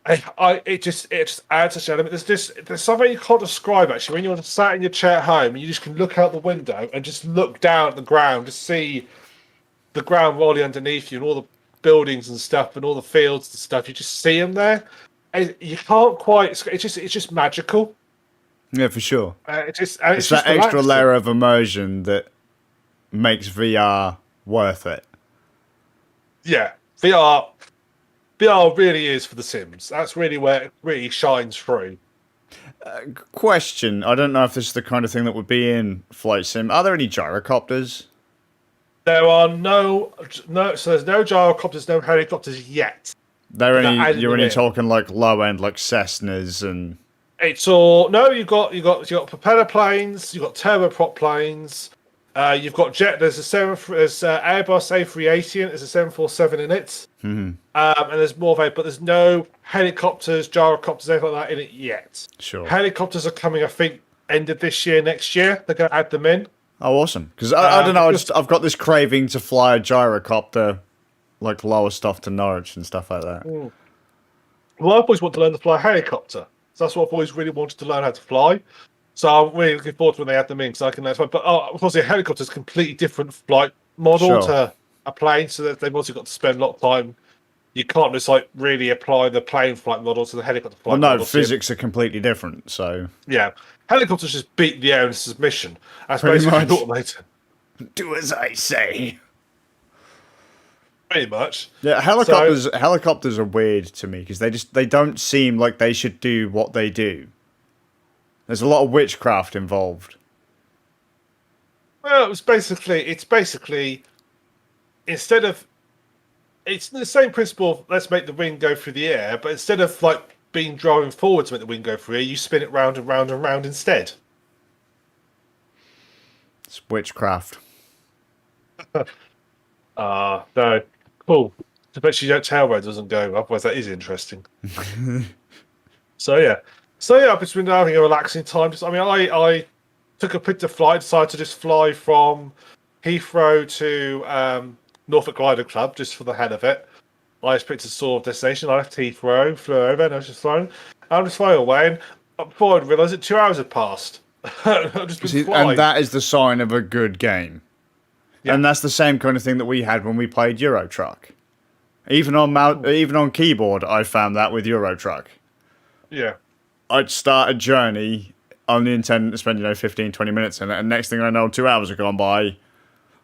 it just adds such an element. There's something you can't describe actually when you're sat in your chair at home and you just can look out the window and just look down at the ground to see the ground rolling underneath you and all the buildings and stuff and all the fields and stuff. You just see them there. And you can't quite. It's just magical. Yeah, for sure. It's It's that that extra layer of immersion that makes VR worth it. Yeah, VR really is for The Sims. That's really where it really shines through. Question: I don't know if this is the kind of thing that would be in Flight Sim. Are there any gyrocopters? There are so there's no gyrocopters, no helicopters yet. You're only talking like low end, like Cessnas and. It's all no. You've got propeller planes. You've got turboprop planes. You've got There's Airbus A380 and there's a 747 in it. Mm-hmm. And there's more of it, but there's no helicopters, gyrocopters, anything like that in it yet. Sure. Helicopters are coming, I think, end of this year, next year. They're going to add them in. Oh, awesome! Because I don't know. I've got this craving to fly a gyrocopter, like lower stuff to Norwich and stuff like that. Well, I've always wanted to learn to fly a helicopter. So that's what I've always really wanted to learn how to fly. So I'm really looking forward to when they add them in, because I can learn to fly. But of course, a helicopter is a completely different flight model to a plane, so that they've also got to spend a lot of time. You can't just really apply the plane flight model to the helicopter flight model. Well, no, physics are completely different. So yeah, helicopters just beat the air in submission. That's Pretty basically much. automated. do as I say. Pretty much. Yeah, helicopters are weird to me because they don't seem like they should do what they do. There's a lot of witchcraft involved. Well, it's basically instead of it's the same principle of let's make the wind go through the air, but instead of being driving forward to make the wind go through air, you spin it round and round and round instead. It's witchcraft. No. Cool. I bet you don't tell where it doesn't go, otherwise that is interesting. So yeah, I've just been having a relaxing time. I took a picture flight, decided to just fly from Heathrow to Norfolk Glider Club just for the hell of it. I just picked a sort of destination. I left Heathrow, flew over, and I was just flying. I'm just flying away, and before I realised it, 2 hours had passed. I've just been flying. And that is the sign of a good game. Yeah. And that's the same kind of thing that we had when we played Euro Truck. Even on keyboard, I found that with Euro Truck. Yeah. I'd start a journey, only intending to spend 15, 20 minutes in it, and next thing I know, 2 hours have gone by.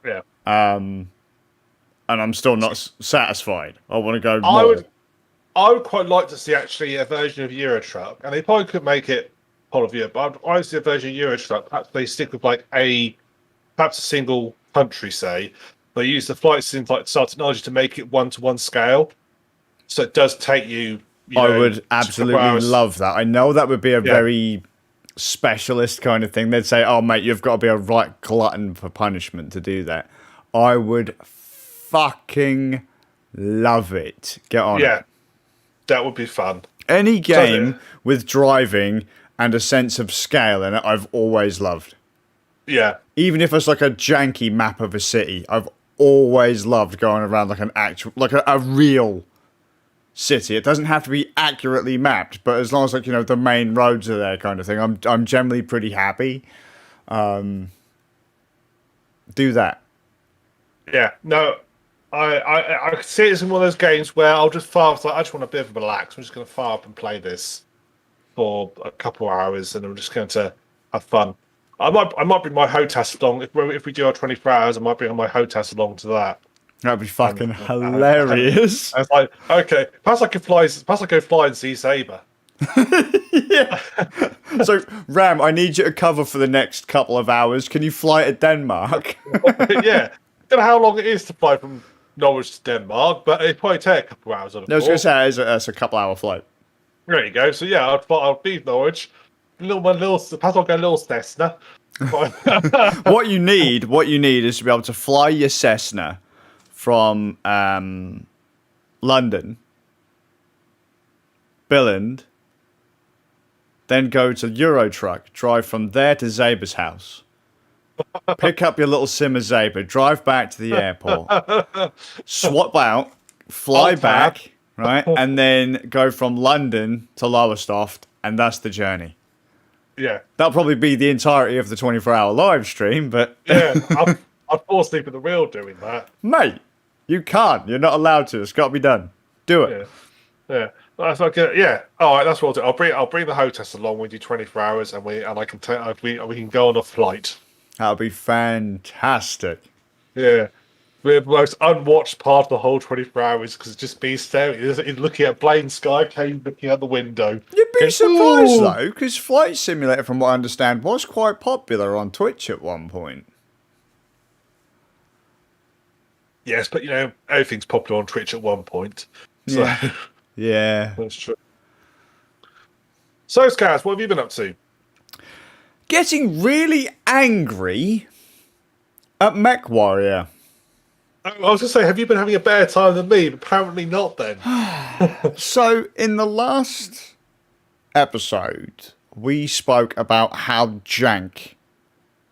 Yeah. And I'm still not satisfied. I want to go more. I would quite like to see actually a version of Euro Truck, and they probably could make it whole of Europe, but I'd see a version of Euro Truck. Perhaps they stick with perhaps a single country, say. They use the flight sim style technology to make it one-to-one scale, so it does take you. I would absolutely love that. I know that would be a very specialist kind of thing. They'd say, "Oh, mate, you've got to be a right glutton for punishment to do that." I would fucking love it. Get on. Yeah, that would be fun. Any game with driving and a sense of scale in it, I've always loved. Yeah. Even if it's like a janky map of a city, I've always loved going around like an actual, like a real city. It doesn't have to be accurately mapped, but as long as the main roads are there, kind of thing, I'm generally pretty happy. Do that. Yeah. No. I could see it as one of those games where I'll just fire up. I just want a bit of a relax. I'm just going to fire up and play this for a couple of hours, and I'm just going to have fun. I might bring my HOTAS along if we do our 24 hours. I might bring my HOTAS along to that. That'd be fucking hilarious. I was like, okay, perhaps I go fly and see Saber. Yeah. So, Ram, I need you to cover for the next couple of hours. Can you fly to Denmark? Yeah. I don't know how long it is to fly from Norwich to Denmark, but it'd probably take a couple of hours. I was going to say it's a couple-hour flight. There you go. So yeah, I'll leave Norwich. Perhaps I'll go a little Cessna. What you need is to be able to fly your Cessna from London, Billund, then go to Eurotruck, drive from there to Zaber's house, pick up your little Simmer Zaber, drive back to the airport, swap out, fly back, right, and then go from London to Lowestoft, and that's the journey. Yeah. That'll probably be the entirety of the 24-hour live stream, but... Yeah, I'd fall asleep at the wheel doing that. Mate, you can't. You're not allowed to. It's got to be done. Do it. Yeah. That's okay. Yeah. All right, that's what I'll do. I'll bring the HOTAS along. We do 24 hours, and we can go on a flight. That'll be fantastic. Yeah. The most unwatched part of the whole 24 hours because it's just me staring, looking at plain sky, Kane looking out the window. You'd be surprised, though, because Flight Simulator, from what I understand, was quite popular on Twitch at one point. Yes, but, everything's popular on Twitch at one point. So. Yeah. That's true. So, Skazz, what have you been up to? Getting really angry at MechWarrior. I was going to say, have you been having a better time than me? But apparently not, then. So, in the last episode, we spoke about how jank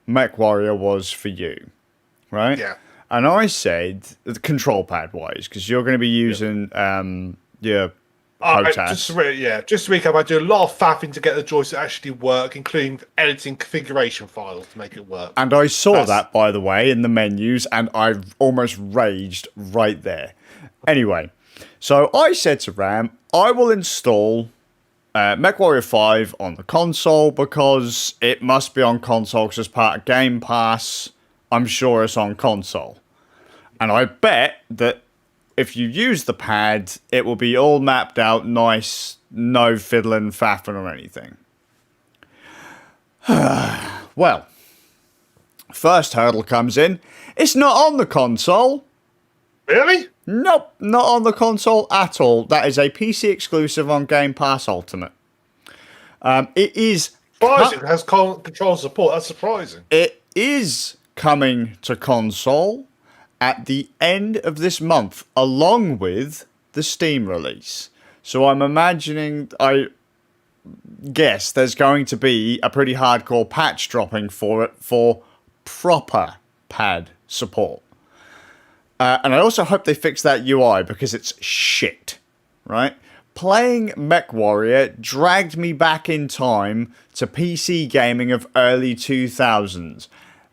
MechWarrior was for you, right? Yeah. And I said, the control pad-wise, because you're going to be using your HOTAS. Just to recap, I do a lot of faffing to get the joystick to actually work, including editing configuration files to make it work. And I saw that, by the way, in the menus, and I almost raged right there. Anyway, so I said to Ram, I will install MechWarrior 5 on the console because it must be on console because it's part of Game Pass. I'm sure it's on console. And I bet that if you use the pad, it will be all mapped out nice, no fiddling, faffing or anything. Well, first hurdle comes in. It's not on the console. Really? Nope, not on the console at all. That is a PC exclusive on Game Pass Ultimate. It is... Surprising. It has control support. That's surprising. It is coming to console at the end of this month, along with the Steam release. So I'm imagining, I guess, there's going to be a pretty hardcore patch dropping for it for proper pad support. And I also hope they fix that UI because it's shit, right? Playing MechWarrior dragged me back in time to PC gaming of early 2000s.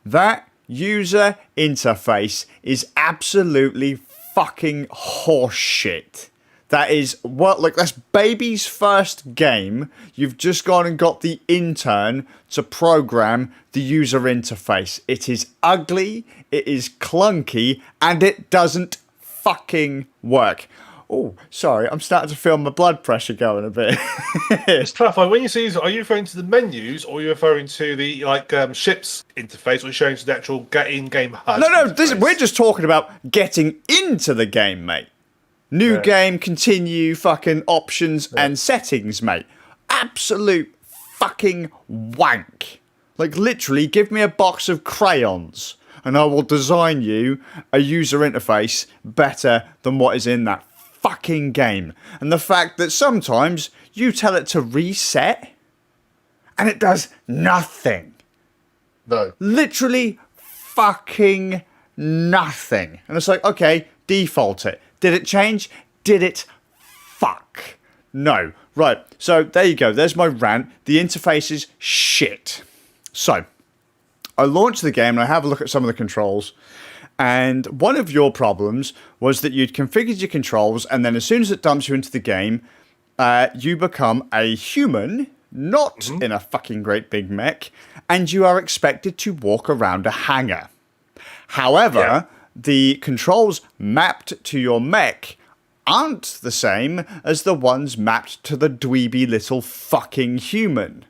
That user interface is absolutely fucking horseshit. That is what, like, that's baby's first game. You've just gone and got the intern to program the user interface. It is ugly, it is clunky, and it doesn't fucking work. Oh, sorry, I'm starting to feel my blood pressure going a bit. It's tough. Like, when you see, are you referring to the menus, or are you referring to the ship's interface, or are you showing to the actual in-game HUD? No, we're just talking about getting into the game, mate. New game, continue, fucking options and settings, mate. Absolute fucking wank. Like, literally, give me a box of crayons and I will design you a user interface better than what is in that fucking game. And the fact that sometimes you tell it to reset and it does nothing. No. Literally fucking nothing. And it's like, okay, default it. Did it change? Did it? Fuck. No. Right. So there you go. There's my rant. The interface is shit. So I launched the game and I have a look at some of the controls. And one of your problems was that you'd configured your controls, and then as soon as it dumps you into the game, you become a human, not in a fucking great big mech, and you are expected to walk around a hangar. However, the controls mapped to your mech aren't the same as the ones mapped to the dweeby little fucking human.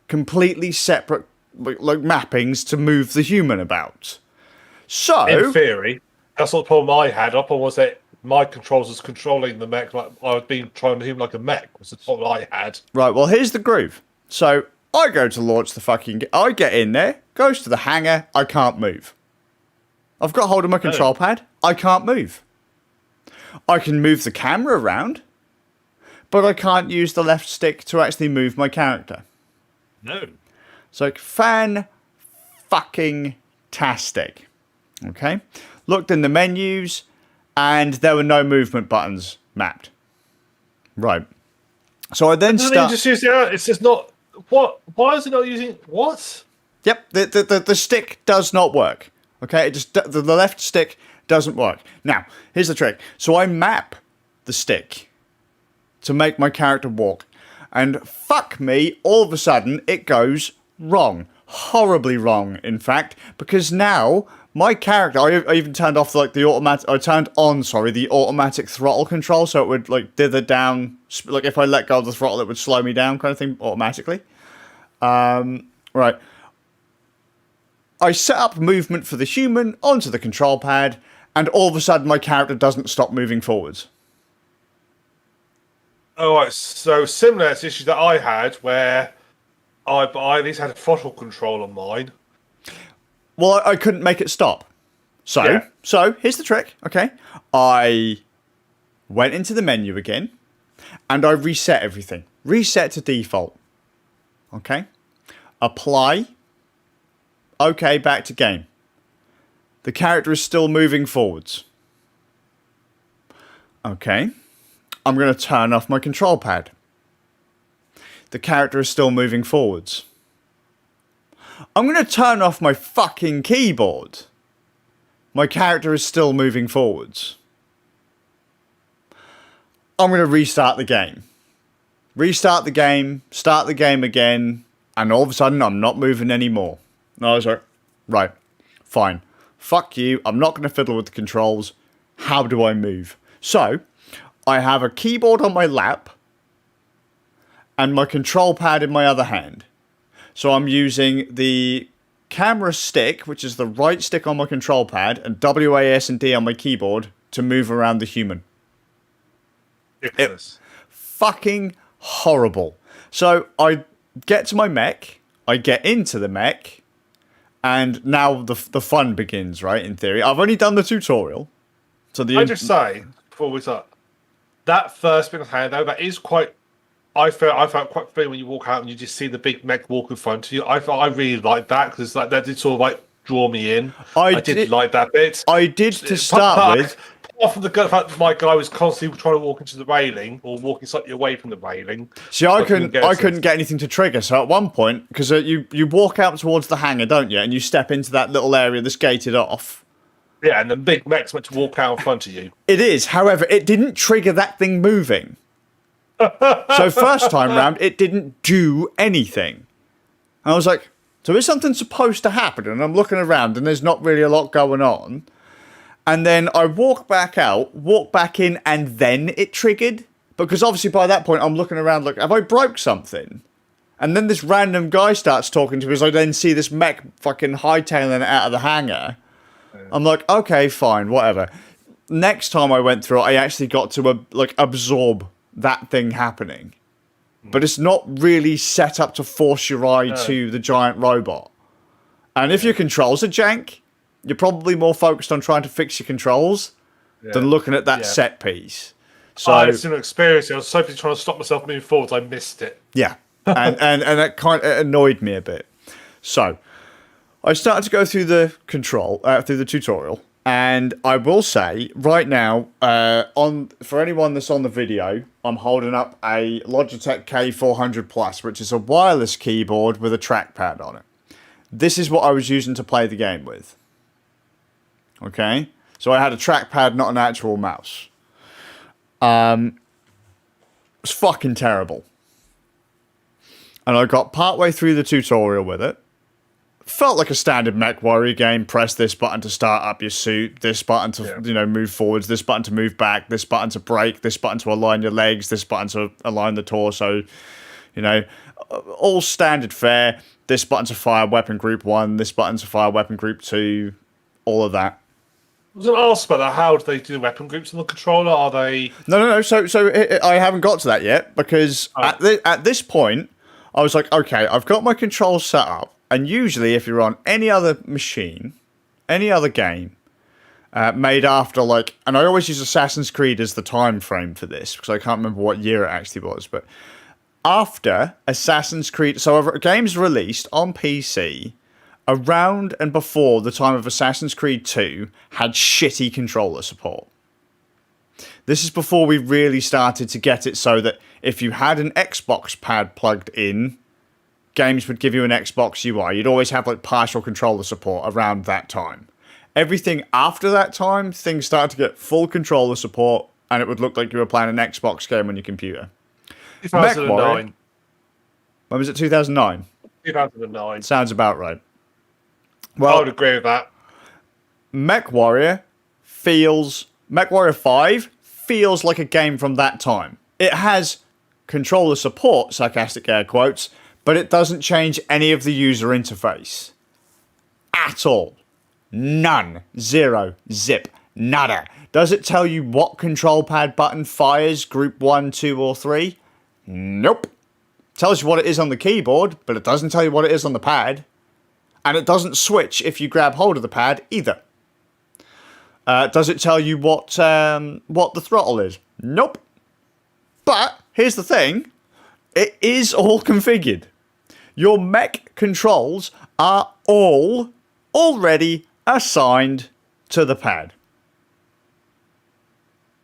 Completely separate, like, mappings to move the human about. So, in theory, that's not the problem I had. The problem was that my controls was controlling the mech. Like, I was being trying to him like a mech. Was the problem I had. Right. Well, here's the groove. So I go to launch the fucking. I get in there, goes to the hangar. I can't move. I've got hold of my control pad. I can't move. I can move the camera around, but I can't use the left stick to actually move my character. No. It's like fan-fucking-tastic. Okay? Looked in the menus, and there were no movement buttons mapped. Right. So I then start... Just use it's just not... What? Why is it not using... What? Yep, the stick does not work. Okay? It just the left stick doesn't work. Now, here's the trick. So I map the stick to make my character walk. And fuck me, all of a sudden, it goes wrong. Horribly wrong, in fact, because now my character, I even turned off the automatic throttle control, so it would like dither down, like if I let go of the throttle, it would slow me down, kind of thing, automatically. Right. I set up movement for the human onto the control pad, and all of a sudden my character doesn't stop moving forwards. Oh, right. So similar to issues that I had, where I at least had a throttle control on mine. Well, I couldn't make it stop. So here's the trick, okay? I went into the menu again, and I reset everything. Reset to default. Okay? Apply. Okay, back to game. The character is still moving forwards. Okay. I'm going to turn off my control pad. The character is still moving forwards. I'm going to turn off my fucking keyboard. My character is still moving forwards. I'm going to restart the game. Restart the game, start the game again, and all of a sudden I'm not moving anymore. And I was like, right, fine. Fuck you, I'm not going to fiddle with the controls. How do I move? So, I have a keyboard on my lap and my control pad in my other hand. So I'm using the camera stick, which is the right stick on my control pad, and WAS and D on my keyboard to move around the human. It's fucking horrible. So I get to my mech, I get into the mech, and now the fun begins, right, in theory. I've only done the tutorial. So I just say, before we start, that first bit of hand, though, that is quite... I felt quite funny when you walk out and you just see the big mech walk in front of you. I really liked that, because like, that did sort of like draw me in. I did like that bit. I did to start with. Apart from the fact that my guy was constantly trying to walk into the railing or walking slightly away from the railing. See, I couldn't get anything to trigger. So at one point, because you walk out towards the hangar, don't you, and you step into that little area that's gated off. Yeah, and the big mech's meant to walk out in front of you. It is. However, it didn't trigger that thing moving. So first time round, it didn't do anything. And I was like, so is something supposed to happen? And I'm looking around and there's not really a lot going on. And then I walk back out, walk back in, and then it triggered. Because obviously by that point, I'm looking around like, have I broke something? And then this random guy starts talking to me as I then see this mech fucking hightailing it out of the hangar. I'm like, okay, fine, whatever. Next time I went through it, I actually got to absorb that thing happening. But it's not really set up to force your eye to the giant robot. And if your controls are jank, you're probably more focused on trying to fix your controls than looking at that set piece. So I had a similar experience. I was so busy trying to stop myself moving forwards, I missed it. Yeah, and that kind of annoyed me a bit. So I started to go through the through the tutorial, and I will say right now, for anyone that's on the video, I'm holding up a Logitech K400 Plus, which is a wireless keyboard with a trackpad on it. This is what I was using to play the game with. Okay, so I had a trackpad, not an actual mouse. It's fucking terrible. And I got partway through the tutorial with it. Felt like a standard MechWarrior game. Press this button to start up your suit, this button to move forwards, this button to move back, this button to brake, this button to align your legs, this button to align the torso. All standard fare. This button to fire weapon group 1, this button to fire weapon group 2, all of that. I was going to ask about that. How do they do weapon groups on the controller? Are they... No. So I haven't got to that yet, because at this point, I was like, okay, I've got my controls set up, and usually if you're on any other machine, any other game, made after, and I always use Assassin's Creed as the time frame for this, because I can't remember what year it actually was, but after Assassin's Creed, so a game's released on PC around and before the time of Assassin's Creed 2 had shitty controller support. This is before we really started to get it so that if you had an Xbox pad plugged in, games would give you an Xbox UI. You'd always have partial controller support around that time. Everything after that time, things started to get full controller support, and it would look like you were playing an Xbox game on your computer. 2009. When was it? 2009? 2009. Sounds about right. Well, I would agree with that. MechWarrior 5 feels like a game from that time. It has controller support, sarcastic air quotes, but it doesn't change any of the user interface. At all. None. Zero. Zip. Nada. Does it tell you what control pad button fires group 1, 2, or 3? Nope. Tells you what it is on the keyboard, but it doesn't tell you what it is on the pad. And it doesn't switch if you grab hold of the pad either. Does it tell you what the throttle is? Nope. But here's the thing. It is all configured. Your mech controls are all already assigned to the pad.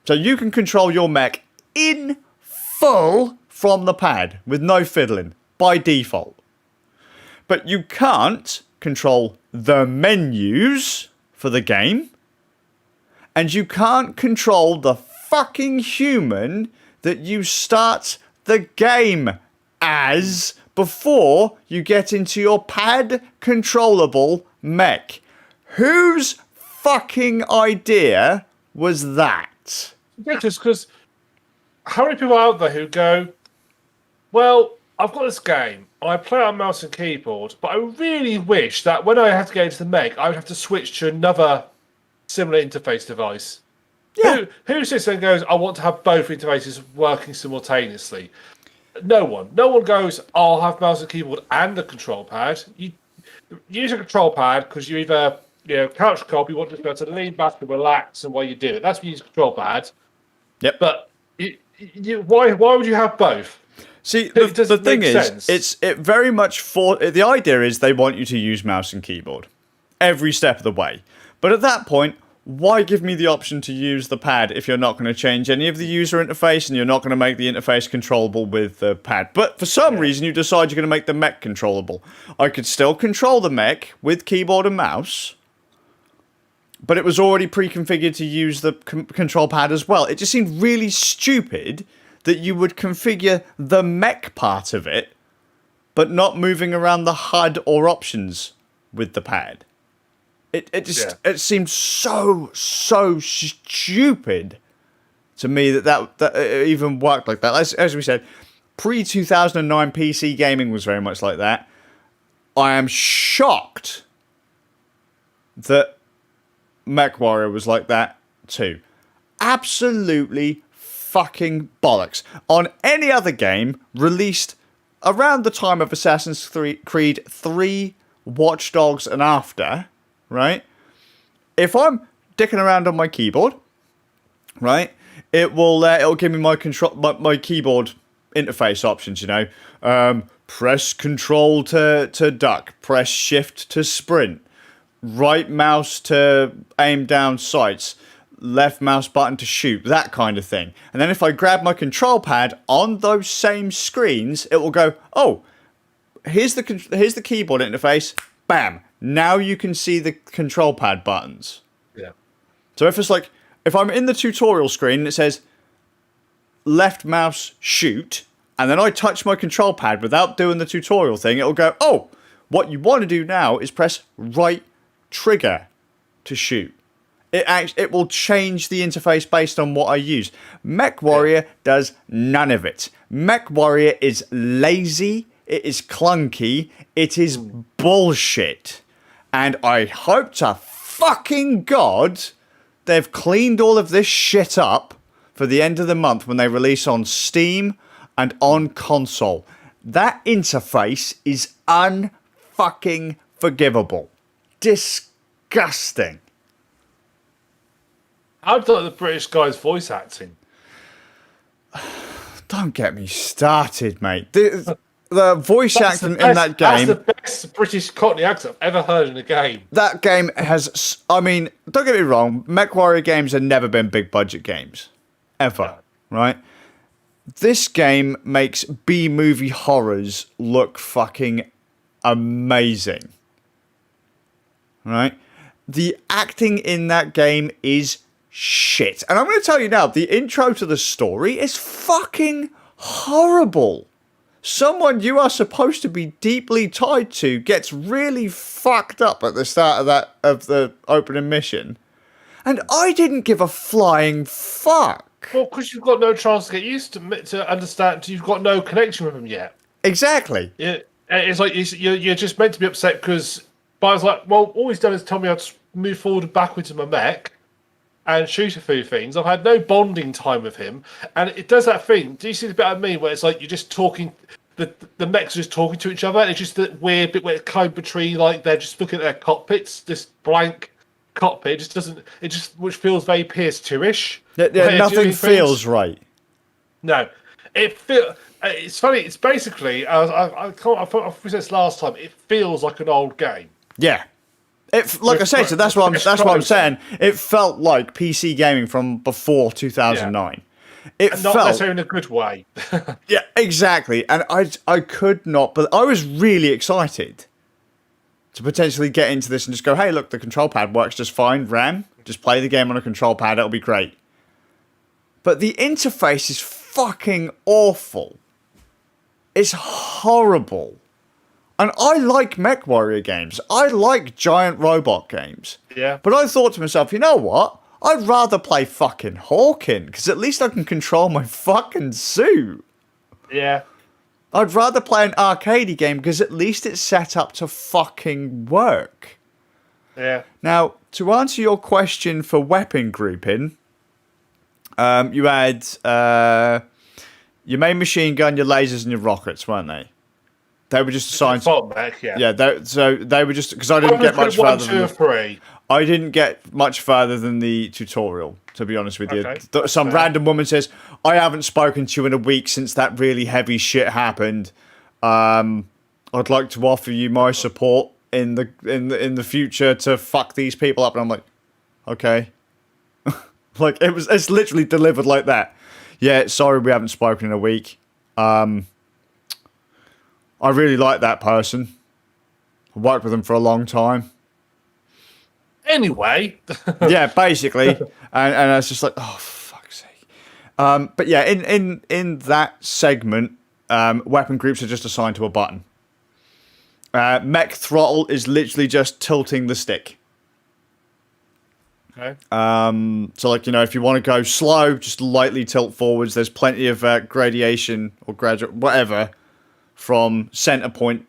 So you can control your mech in full from the pad with no fiddling by default. But you can't control the menus for the game, and you can't control the fucking human that you start the game as before you get into your pad controllable mech. Whose fucking idea was that? Ridiculous, because how many people out there who go, well, I've got this game, I play on mouse and keyboard, but I really wish that when I have to get into the mech, I would have to switch to another similar interface device. Yeah. Who sits there and goes, I want to have both interfaces working simultaneously? No one. No one goes, I'll have mouse and keyboard and a control pad. You use a control pad because you either, couch co-op, you want to be able to lean back and relax, and while you do it, that's when you use a control pad. Yep. But why would you have both? See, the thing is, it very much the idea is they want you to use mouse and keyboard every step of the way. But at that point, why give me the option to use the pad if you're not going to change any of the user interface and you're not going to make the interface controllable with the pad? But for some reason, you decide you're going to make the mech controllable. I could still control the mech with keyboard and mouse, but it was already pre-configured to use the control pad as well. It just seemed really stupid that you would configure the mech part of it, but not moving around the HUD or options with the pad. It seemed so stupid to me that it even worked like that. As we said, pre-2009 PC gaming was very much like that. I am shocked that MechWarrior was like that too. Absolutely fucking bollocks. On any other game released around the time of Assassin's Creed 3, Watch Dogs and after, right? If I'm dicking around on my keyboard, right, it'll give me my my keyboard interface options, you know. Press control to duck, press shift to sprint, right mouse to aim down sights, left mouse button to shoot, that kind of thing. And then if I grab my control pad on those same screens, it will go, oh, here's the keyboard interface, bam. Now you can see the control pad buttons. Yeah. So if I'm in the tutorial screen and it says left mouse shoot, and then I touch my control pad without doing the tutorial thing, it'll go, oh, what you want to do now is press right trigger to shoot. It will change the interface based on what I use. MechWarrior does none of it. MechWarrior is lazy, it is clunky, it is bullshit. And I hope to fucking God they've cleaned all of this shit up for the end of the month when they release on Steam and on console. That interface is unfucking forgivable. Disgusting. How do you like the British guy's voice acting? Don't get me started, mate. The voice acting in that game... That's the best British Cockney accent I've ever heard in a game. That game has... I mean, don't get me wrong. MechWarrior games have never been big budget games. Ever. Right? This game makes B-movie horrors look fucking amazing. Right? The acting in that game is shit. And I'm going to tell you now, the intro to the story is fucking horrible. Someone you are supposed to be deeply tied to gets really fucked up at the start of the opening mission. And I didn't give a flying fuck. Well, because you've got no chance to get used to understand. You've got no connection with them yet. Exactly. Yeah, it's like you're just meant to be upset because I was like, well, all he's done is tell me how to move forward and backwards in my mech and shoot a few things. I've had no bonding time with him, and it does that thing. Do you see the bit I mean where it's like you're just talking, the mechs are just talking to each other, and it's just that weird bit where it's kind of between, like they're just looking at their cockpits, this blank cockpit just doesn't, it just, which feels very PS2-ish. Yeah, nothing feels right. No, it's funny. It's basically, I thought we said this last time. It feels like an old game. Yeah, like I said, so that's what I'm saying. It felt like PC gaming from before 2009. Yeah. It not necessarily in a good way. Yeah, exactly. And I could not, but I was really excited to potentially get into this and just go, hey, look, the control pad works just fine. RAM, just play the game on a control pad. It'll be great. But the interface is fucking awful. It's horrible. And I like MechWarrior games. I like giant robot games. Yeah. But I thought to myself, you know what? I'd rather play fucking Hawking, because at least I can control my fucking suit. Yeah. I'd rather play an arcadey game, because at least it's set up to fucking work. Yeah. Now, to answer your question for weapon grouping, you had your main machine gun, your lasers, and your rockets, weren't they? They were just assigned. So they were just, because I didn't get much further. 1, 2, 3. I didn't get much further than the tutorial, to be honest with you. Okay, some random woman says, "I haven't spoken to you in a week since that really heavy shit happened. I'd like to offer you my support in the future to fuck these people up." And I'm like, okay. Like it's literally delivered like that. Yeah, sorry we haven't spoken in a week. I really like that person. I worked with them for a long time. Anyway, Yeah, basically, and I was just like, oh fuck's sake. But yeah, in that segment, weapon groups are just assigned to a button. Mech throttle is literally just tilting the stick. okay. So like, if you want to go slow, just lightly tilt forwards. There's plenty of gradation or graduate whatever from center point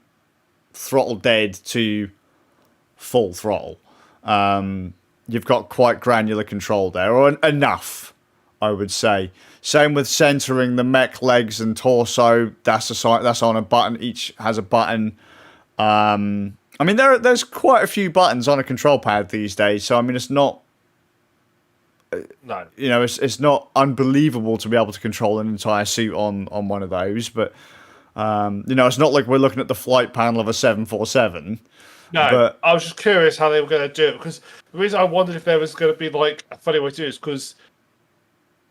throttle dead to full throttle. You've got quite granular control there, or enough, I would say. Same with centering the mech legs and torso. That's on a button. Each has a button. I mean, there's quite a few buttons on a control pad these days. So I mean, it's not. No. It's not unbelievable to be able to control an entire suit on one of those, but it's not like we're looking at the flight panel of a 747. No, But I was just curious how they were going to do it, because the reason I wondered if there was going to be like a funny way to do it is because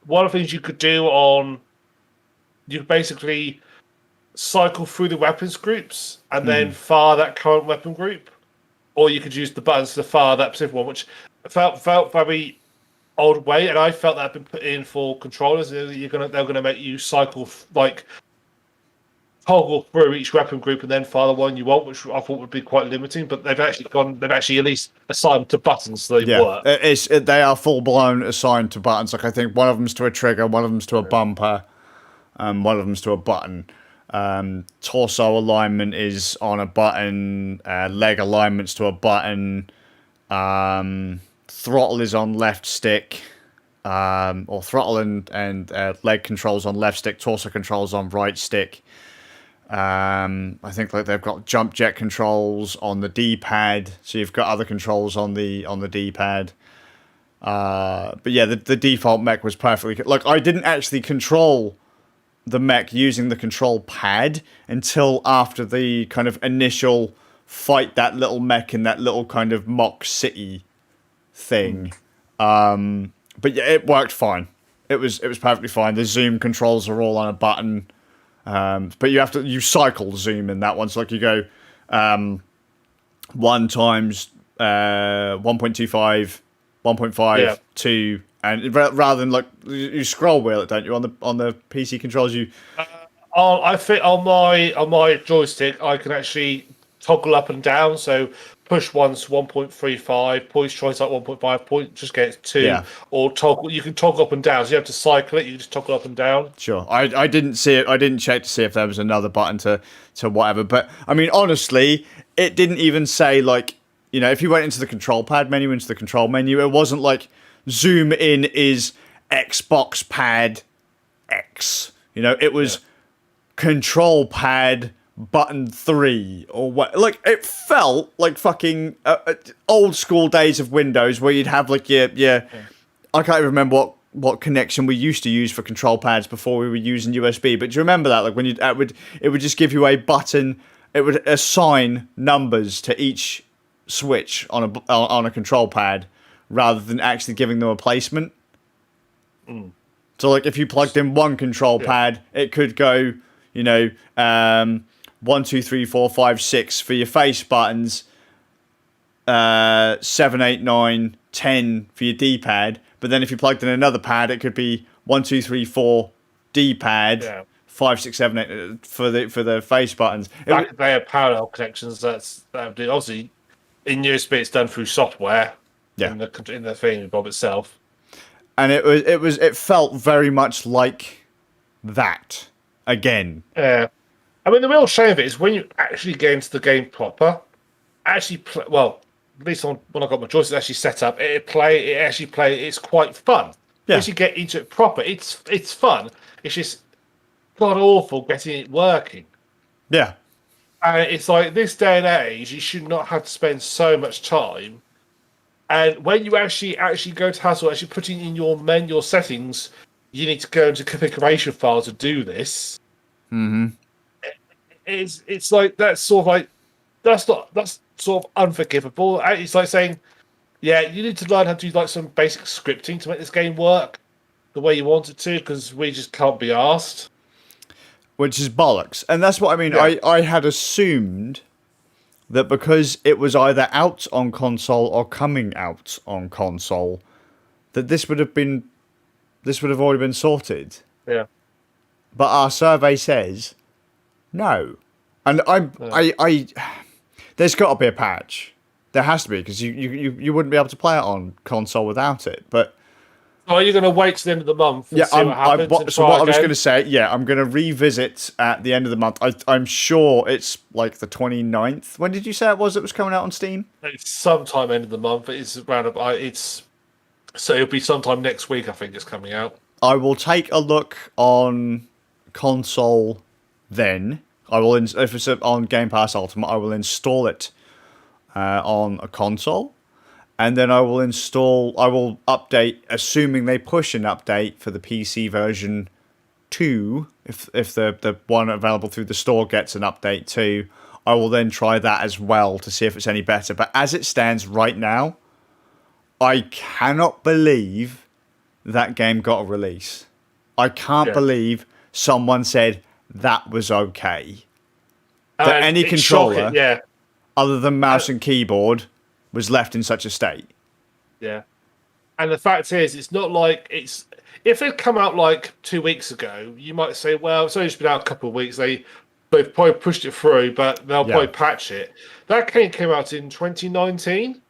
one of the things you could do you could basically cycle through the weapons groups and then fire that current weapon group, or you could use the buttons to fire that specific one, which felt very old way, and I felt that had been put in for controllers. They're going to make you cycle toggle through each weapon group and then fire the one you want, which I thought would be quite limiting. But they've actually at least assigned to buttons, so they work. they are full blown assigned to buttons. Like I think one of them's to a trigger, one of them's to a bumper, one of them's to a button. Torso alignment is on a button. Leg alignment's to a button. Throttle is on left stick. Or throttle and leg controls on left stick. Torso controls on right stick. I think like they've got jump jet controls on the D-pad, so you've got other controls on the D-pad. But yeah, the default mech was perfectly like I didn't actually control the mech using the control pad until after the kind of initial fight that little mech in that little kind of mock city thing. But yeah, it worked fine. It was perfectly fine. The zoom controls are all on a button. But you cycle zoom in that one. So like you go 1 times 1.25, 1.5, 2, and rather than like you scroll wheel it, don't you? On the PC controls, you. I fit on my joystick. I can actually toggle up and down. So push once 1.35, push twice like 1.5, point just get 2, or toggle. You can toggle up and down. So you have to cycle it. You just toggle up and down. Sure. I didn't see it. I didn't check to see if there was another button to whatever. But I mean, honestly, it didn't even say like if you went into the control pad menu, into the control menu, it wasn't like zoom in is Xbox pad X. It was control pad button 3 or what. Like it felt like fucking old school days of Windows where you'd have like your I can't even remember what connection we used to use for control pads before we were using USB. But do you remember that? Like when it would just give you a button. It would assign numbers to each switch on a control pad rather than actually giving them a placement. So like if you plugged in one control pad, it could go 1, 2, 3, 4, 5, 6 for your face buttons, 7, 8, 9, 10 for your D-pad. But then if you plugged in another pad, it could be 1, 2, 3, 4 D-pad, 5, 6, 7, 8 for the face buttons. They have parallel connections. That would do. Obviously, in USB, it's done through software. In the thing Bob itself. And it felt very much like that again. Yeah. I mean, the real shame of it is when you actually get into the game proper, at least when I got my joystick actually set up, it's quite fun. Yeah. Once you get into it proper, it's fun. It's just god awful getting it working. Yeah. And it's like this day and age, you should not have to spend so much time. And when you actually go to hassle, actually putting in your settings, you need to go into configuration file to do this. Mm-hmm. It's like that's sort of unforgivable. It's like saying, you need to learn how to do like some basic scripting to make this game work the way you want it to, because we just can't be asked. Which is bollocks, and that's what I mean. Yeah. I had assumed that because it was either out on console or coming out on console, that this would have already been sorted. Yeah. But our survey says no. And there's got to be a patch. There has to be, because you wouldn't be able to play it on console without it. But are you going to wait to the end of the month and see what happens? So what I was going to say, I'm going to revisit at the end of the month. I'm sure it's like the 29th. When did you say it was coming out on Steam? It's sometime end of the month. It's around. So it'll be sometime next week. I think it's coming out. I will take a look on console then. I will, if it's on Game Pass Ultimate, I will install it on a console, and then I will update, assuming they push an update for the PC version 2, if the one available through the store gets an update too. I will then try that as well to see if it's any better. But as it stands right now, I cannot believe that game got a release. I can't believe someone said that was okay. That any controller, other than mouse and keyboard, was left in such a state. Yeah. And the fact is, it's not like it's... If it come out like 2 weeks ago, you might say, well, it's only just been out a couple of weeks. They've probably pushed it through, but they'll probably patch it. That came out in 2019.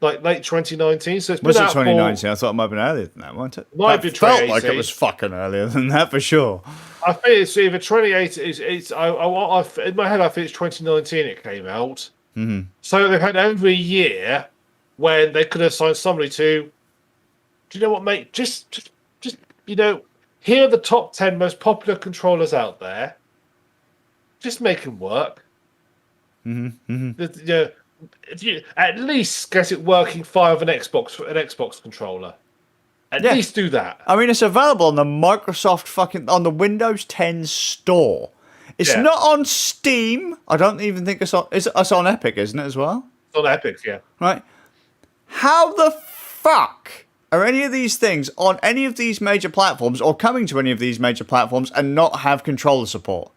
Like late 2019, so it's been out 2019? I thought it might have been earlier than that, wasn't it? Might be 2018. Felt like it was fucking earlier than that for sure. I think it's either 2018. In my head, I think it's 2019. It came out. Mm-hmm. So they've had over a year when they could have assigned somebody to. Do you know what, mate? Just here are the top 10 most popular controllers out there. Just make them work. Mm-hmm. Mm-hmm. If you at least get it working via an Xbox controller, at least do that. I mean, it's available on the Microsoft on the Windows 10 store. It's not on Steam. I don't even think it's on. It's on Epic, isn't it, as well? It's on Epic, yeah. Right. How the fuck are any of these things on any of these major platforms or coming to any of these major platforms and not have controller support?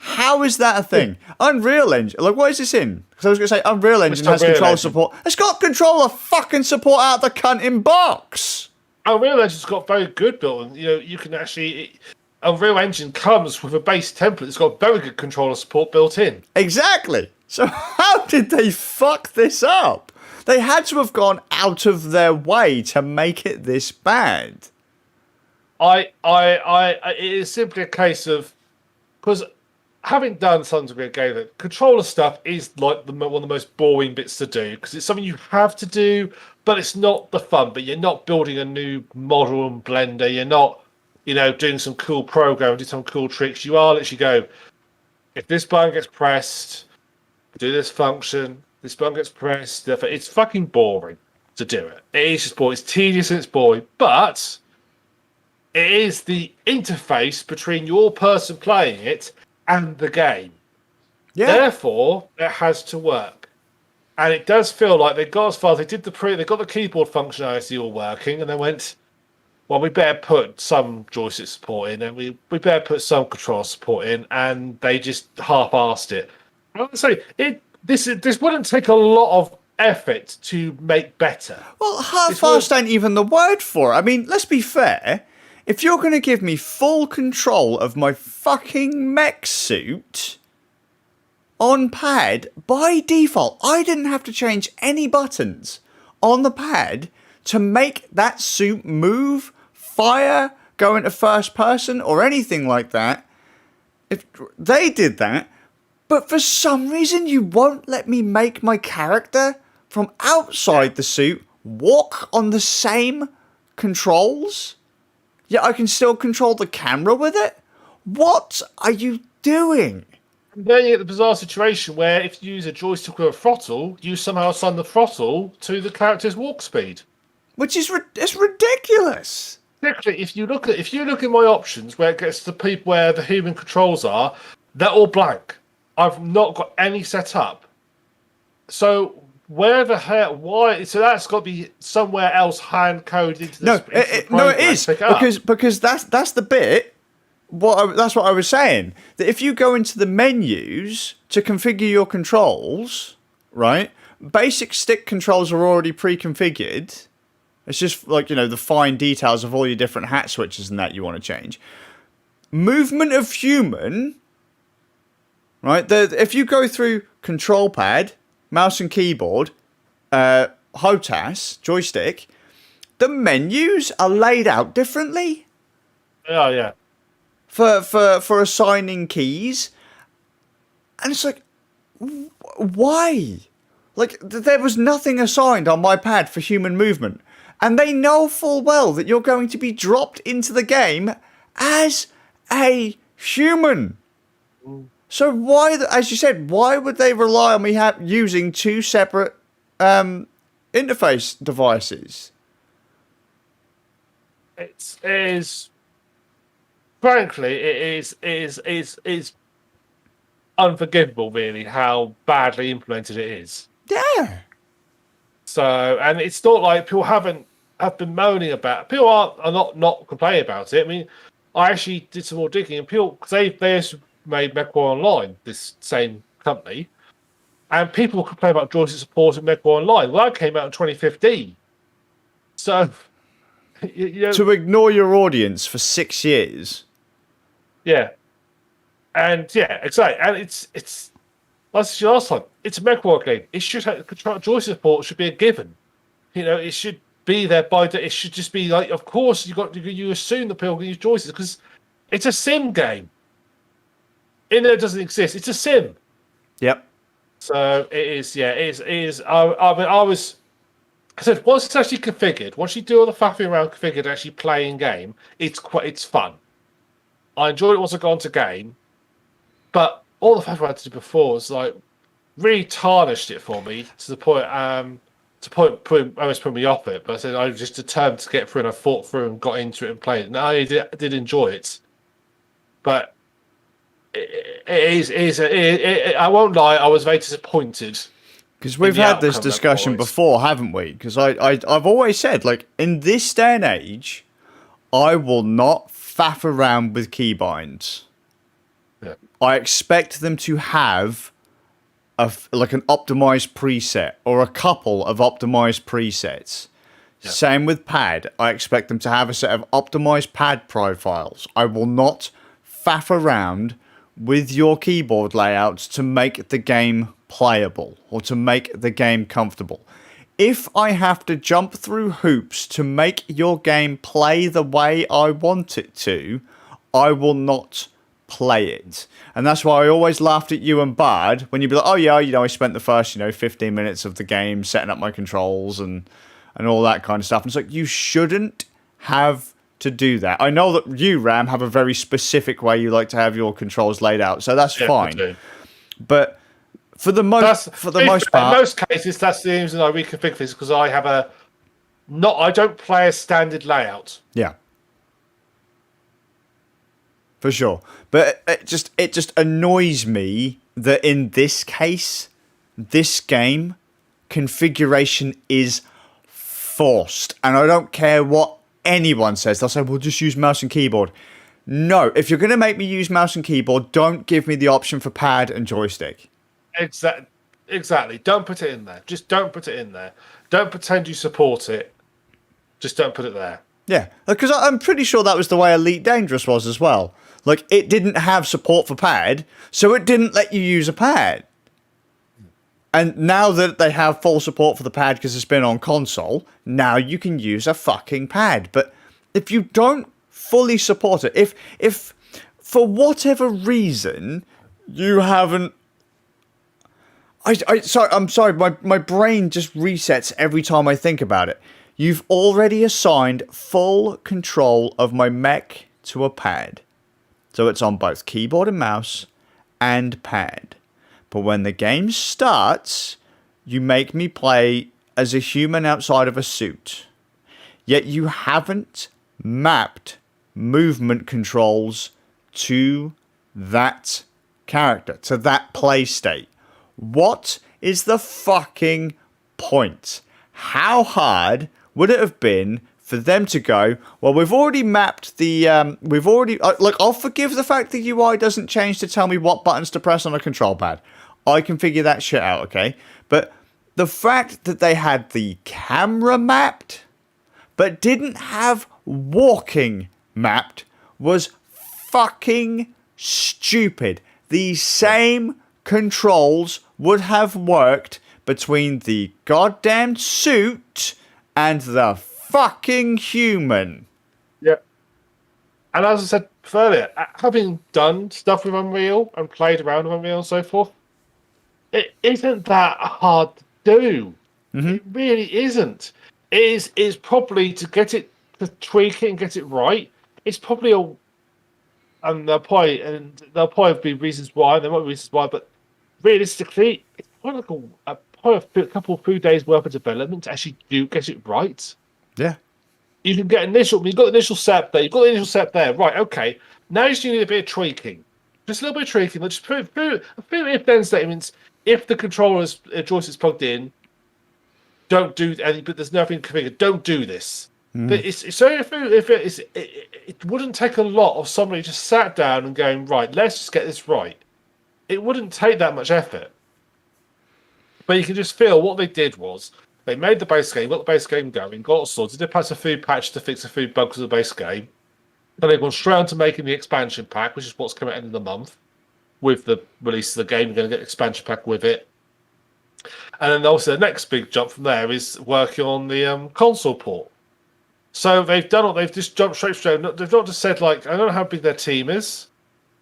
How is that a thing? Unreal Engine. Like, what is this in? Because I was going to say Unreal Engine has controller support. It's got controller fucking support out the cunting box. Unreal Engine's got very good built-in. You can actually... Unreal Engine comes with a base template. It's got very good controller support built in. Exactly. So how did they fuck this up? They had to have gone out of their way to make it this bad. It is simply a case of... Because... Having done some degree of game, controller stuff is like one of the most boring bits to do because it's something you have to do, but it's not the fun. But you're not building a new model and Blender. You're not, doing some cool program, do some cool tricks. You are literally go, if this button gets pressed, do this function. This button gets pressed. It's fucking boring to do it. It is just boring. It's tedious and it's boring, but it is the interface between your person playing it and the game. Yeah. Therefore, it has to work. And it does feel like they got as far as they got the keyboard functionality all working, and they went, well, we better put some joystick support in, and we better put some control support in, and they just half-arsed it. I would say this wouldn't take a lot of effort to make better. Well, half-arsed ain't even the word for it. I mean, let's be fair. If you're going to give me full control of my fucking mech suit on pad, by default, I didn't have to change any buttons on the pad to make that suit move, fire, go into first person, or anything like that. If they did that, but for some reason you won't let me make my character from outside the suit walk on the same controls? Yeah, I can still control the camera with it? What are you doing? And then you get the bizarre situation where if you use a joystick with a throttle, you somehow assign the throttle to the character's walk speed. Which is it's ridiculous. Particularly if you look at my options where it gets to the people where the human controls are, they're all blank. I've not got any set up. So where the hell? Why? So that's got to be somewhere else hand coded into the No, it is because that's the bit that's what I was saying. That if you go into the menus to configure your controls, right? Basic stick controls are already pre-configured. It's just like, the fine details of all your different hat switches and that you want to change. Movement of human, right? If you go through control pad, mouse and keyboard, HOTAS, joystick, the menus are laid out differently. Oh, yeah. For assigning keys. And it's like, why? Like, there was nothing assigned on my pad for human movement. And they know full well that you're going to be dropped into the game as a human. So why, as you said, why would they rely on me using two separate interface devices? Frankly, it is unforgivable, really, how badly implemented it is. Yeah. So, and it's not like people have been moaning about. People are not complaining about it. I mean, I actually did some more digging, and people, because they made MechWarrior Online, this same company, and people complain about joystick support in MechWarrior Online. Well, that came out in 2015. So, to ignore your audience for 6 years. Yeah, and yeah, exactly, and it's like I said last time, it's a MechWarrior game. It should have joystick support should be a given. It should be there it should just be like, of course you assume that people can use joysticks because it's a sim game. In there, it doesn't exist. It's a sim. Yep. So it is. Yeah, it is. I said once it's actually configured, once you do all the faffing around configured, and actually playing game, it's fun. I enjoyed it once I got into game, but all the faffing around I did before was like really tarnished it for me to the point almost put me off it. But I said I was just determined to get through, and I fought through and got into it and played it. And I did enjoy it, but I won't lie, I was very disappointed. Because we've had this discussion before, haven't we? Because I've always said, like, in this day and age, I will not faff around with keybinds. Yeah. I expect them to have an optimized preset or a couple of optimized presets. Yeah. Same with pad. I expect them to have a set of optimized pad profiles. I will not faff around with your keyboard layouts to make the game playable or to make the game comfortable. If I have to jump through hoops to make your game play the way I want it to, I will not play it. And that's why I always laughed at you and Bard when you'd be like, oh yeah, I spent the first 15 minutes of the game setting up my controls and all that kind of stuff. And it's like, you shouldn't have to do that. I know that you, Ram, have a very specific way you like to have your controls laid out, so that's fine. But for the most part, in most cases, that's the reason I reconfigure things, because I don't play a standard layout. Yeah, for sure. But it just annoys me that in this case, this game configuration is forced, and I don't care what anyone says. They'll say, "Well, just use mouse and keyboard." No, if you're going to make me use mouse and keyboard, don't give me the option for pad and joystick. Exactly. Don't put it in there. Just don't put it in there. Don't pretend you support it. Just don't put it there. Yeah, because I'm pretty sure that was the way Elite Dangerous was as well. Like, it didn't have support for pad, so it didn't let you use a pad. And now that they have full support for the pad because it's been on console, now you can use a fucking pad. But if you don't fully support it, if for whatever reason you haven't... I'm sorry, my brain just resets every time I think about it. You've already assigned full control of my mech to a pad. So it's on both keyboard and mouse and pad. But when the game starts, you make me play as a human outside of a suit. Yet you haven't mapped movement controls to that character, to that play state. What is the fucking point? How hard would it have been for them to go, well, we've already mapped the, look, I'll forgive the fact the UI doesn't change to tell me what buttons to press on a control pad. I can figure that shit out, okay? But the fact that they had the camera mapped, but didn't have walking mapped, was fucking stupid. The same controls would have worked between the goddamn suit and the fucking human. Yeah. And as I said earlier, having done stuff with Unreal and played around with Unreal and so forth, it isn't that hard to do. It really isn't. It is probably to get it, to tweak it and get it right. It's probably and there'll probably be reasons why. There might be reasons why, but realistically, it's probably like a couple of few days worth of development to actually get it right. Yeah. You can get you've got the initial setup there. You've got the initial setup there. Right, okay. Now you just need a bit of tweaking. Just a little bit of tweaking. Let's just put a few if-then statements. If the controller's joystick's plugged in, don't do anything, but there's nothing configured. Don't do this. But it wouldn't take a lot of somebody just sat down and going, right, let's just get this right. It wouldn't take that much effort. But you can just feel what they did was they made the base game, got the base game going, got it sorted, did a few patch to fix a few bugs of the base game. Then they've gone straight on to making the expansion pack, which is what's coming at the end of the month. With the release of the game, you're going to get an expansion pack with it. And then also the next big jump from there is working on the console port. So they've just jumped straight. They've not just said, like, I don't know how big their team is,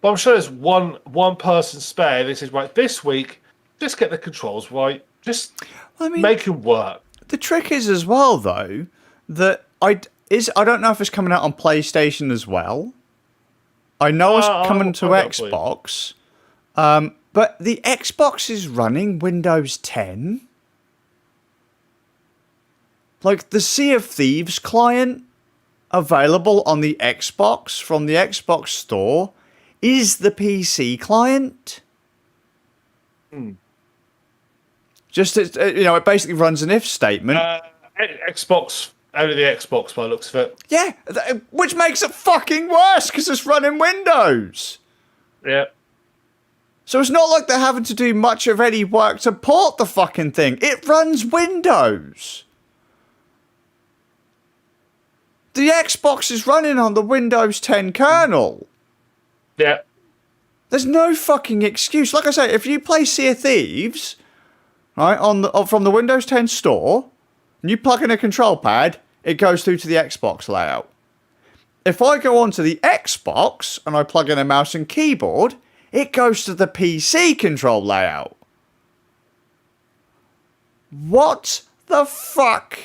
but I'm sure there's one person spare. They said, right, this week, just get the controls right. Just make it work. The trick is as well, though, that I don't know if it's coming out on PlayStation as well. I know it's coming to Xbox. But the Xbox is running Windows 10. Like, the Sea of Thieves client available on the Xbox from the Xbox Store is the PC client. Just, it basically runs an if statement. Xbox, only the Xbox by the looks of it. Yeah, which makes it fucking worse because it's running Windows. Yeah. So it's not like they're having to do much of any work to port the fucking thing. It runs Windows. The Xbox is running on the Windows 10 kernel. Yeah. There's no fucking excuse. Like I say, if you play Sea of Thieves, right, from the Windows 10 store, and you plug in a control pad, it goes through to the Xbox layout. If I go onto the Xbox and I plug in a mouse and keyboard, it goes to the PC control layout. What the fuck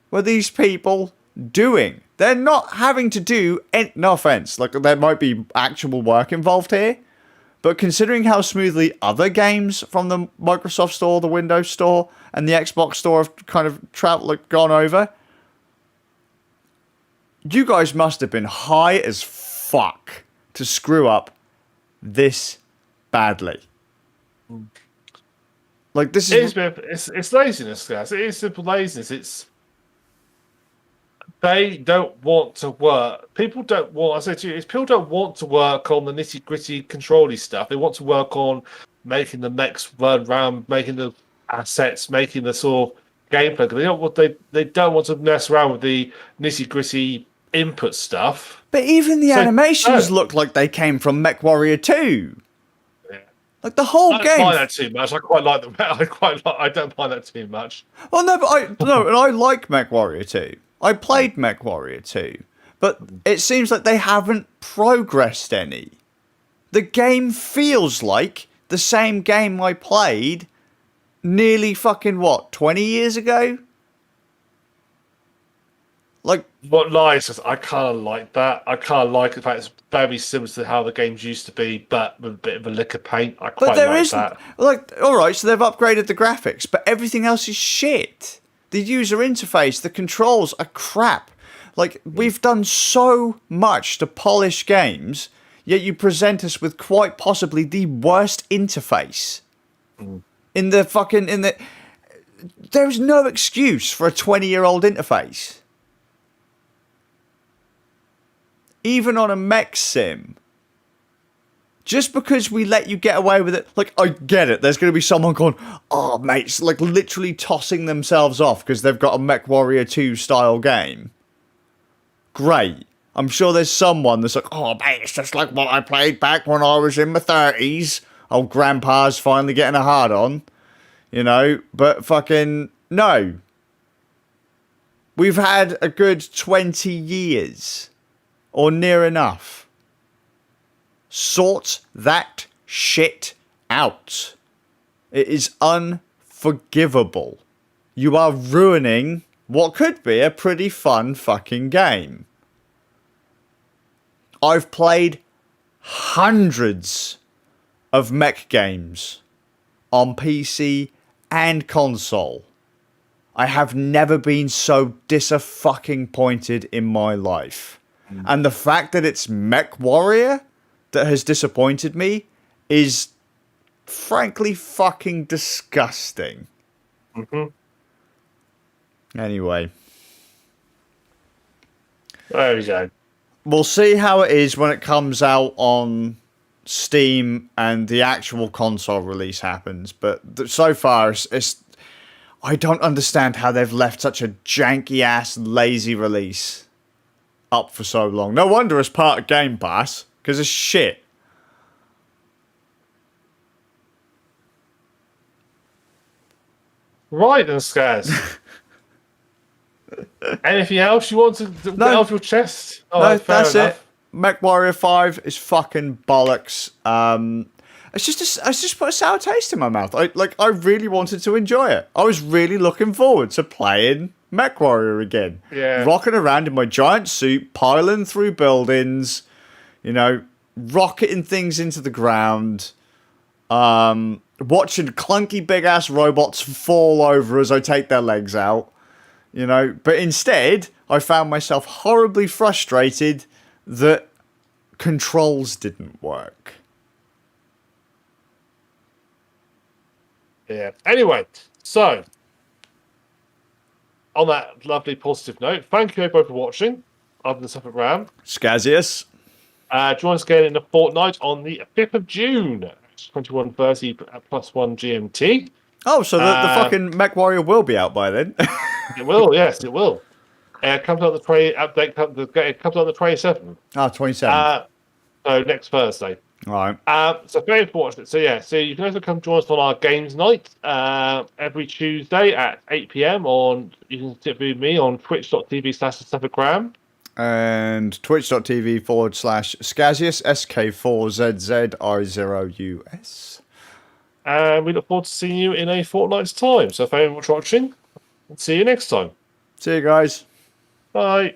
were these people doing? They're not having to do no offense, like there might be actual work involved here, but considering how smoothly other games from the Microsoft Store, the Windows Store, and the Xbox Store have kind of gone over, you guys must have been high as fuck to screw up this badly. Like, this is... It's laziness, guys. It is simple laziness. They don't want to work. People don't want to work on the nitty-gritty control-y stuff. They want to work on making the mechs run around, making the assets, making the sort of gameplay. They don't want to mess around with the nitty-gritty input stuff. But even the animations look like they came from MechWarrior 2. Yeah. Like, the whole game. I don't mind that too much. I quite like them. I don't mind that too much. Well, no, but and I like MechWarrior 2. I played MechWarrior 2, but it seems like they haven't progressed any. The game feels like the same game I played nearly fucking, 20 years ago? Like, what lies? I kind of like that. I kind of like the fact it's very similar to how the games used to be, but with a bit of a lick of paint. I quite like that. Like, all right, so they've upgraded the graphics, but everything else is shit. The user interface, the controls are crap. Like, we've done so much to polish games, yet you present us with quite possibly the worst interface. There's no excuse for a 20-year-old interface. even on a mech sim, just because we let you get away with it, like, I get it. There's going to be someone going, oh, mate, like literally tossing themselves off because they've got a MechWarrior 2 style game. Great. I'm sure there's someone that's like, oh, mate, it's just like what I played back when I was in my 30s. Old grandpa's finally getting a hard on, you know, but fucking no. We've had a good 20 years or near enough. Sort that shit out. It is unforgivable. You are ruining what could be a pretty fun fucking game. I've played hundreds of mech games on PC and console. I have never been so disappointed in my life. And the fact that it's MechWarrior that has disappointed me is frankly fucking disgusting. Anyway. There we go. We'll see how it is when it comes out on Steam and the actual console release happens. But so far, it's I don't understand how they've left such a janky-ass, lazy release up for so long. No wonder it's part of Game Pass, because it's shit. Right then, Skazz. Anything else you want to get off your chest? Oh, No, that's enough. it. MechWarrior 5 is fucking bollocks. It's just put a sour taste in my mouth. I really wanted to enjoy it. I was really looking forward to playing MechWarrior again. Yeah. Rocking around in my giant suit, piling through buildings, you know, rocketing things into the ground, watching clunky big ass robots fall over as I take their legs out. You know, but instead, I found myself horribly frustrated that controls didn't work. Yeah. Anyway, so on that lovely positive note, thank you everybody for watching. I've been Suffolk Ram. Scazius. Join us again in a fortnight on the 5th of June, 21:30 +1 GMT. Oh, so the fucking MechWarrior will be out by then. It will, yes, it will. It comes out the update. It comes out the 27th. Ah, 27. So next Thursday. Right. So thank you for watching it. So yeah, so you can also come join us on our games night every Tuesday at 8 p.m. on. You can sit with me on twitch.tv/SuffolkRam. And twitch.tv/Skazzius, SK4ZZI0US. And we look forward to seeing you in a fortnight's time. So thank you for watching, and see you next time. See you guys. Bye.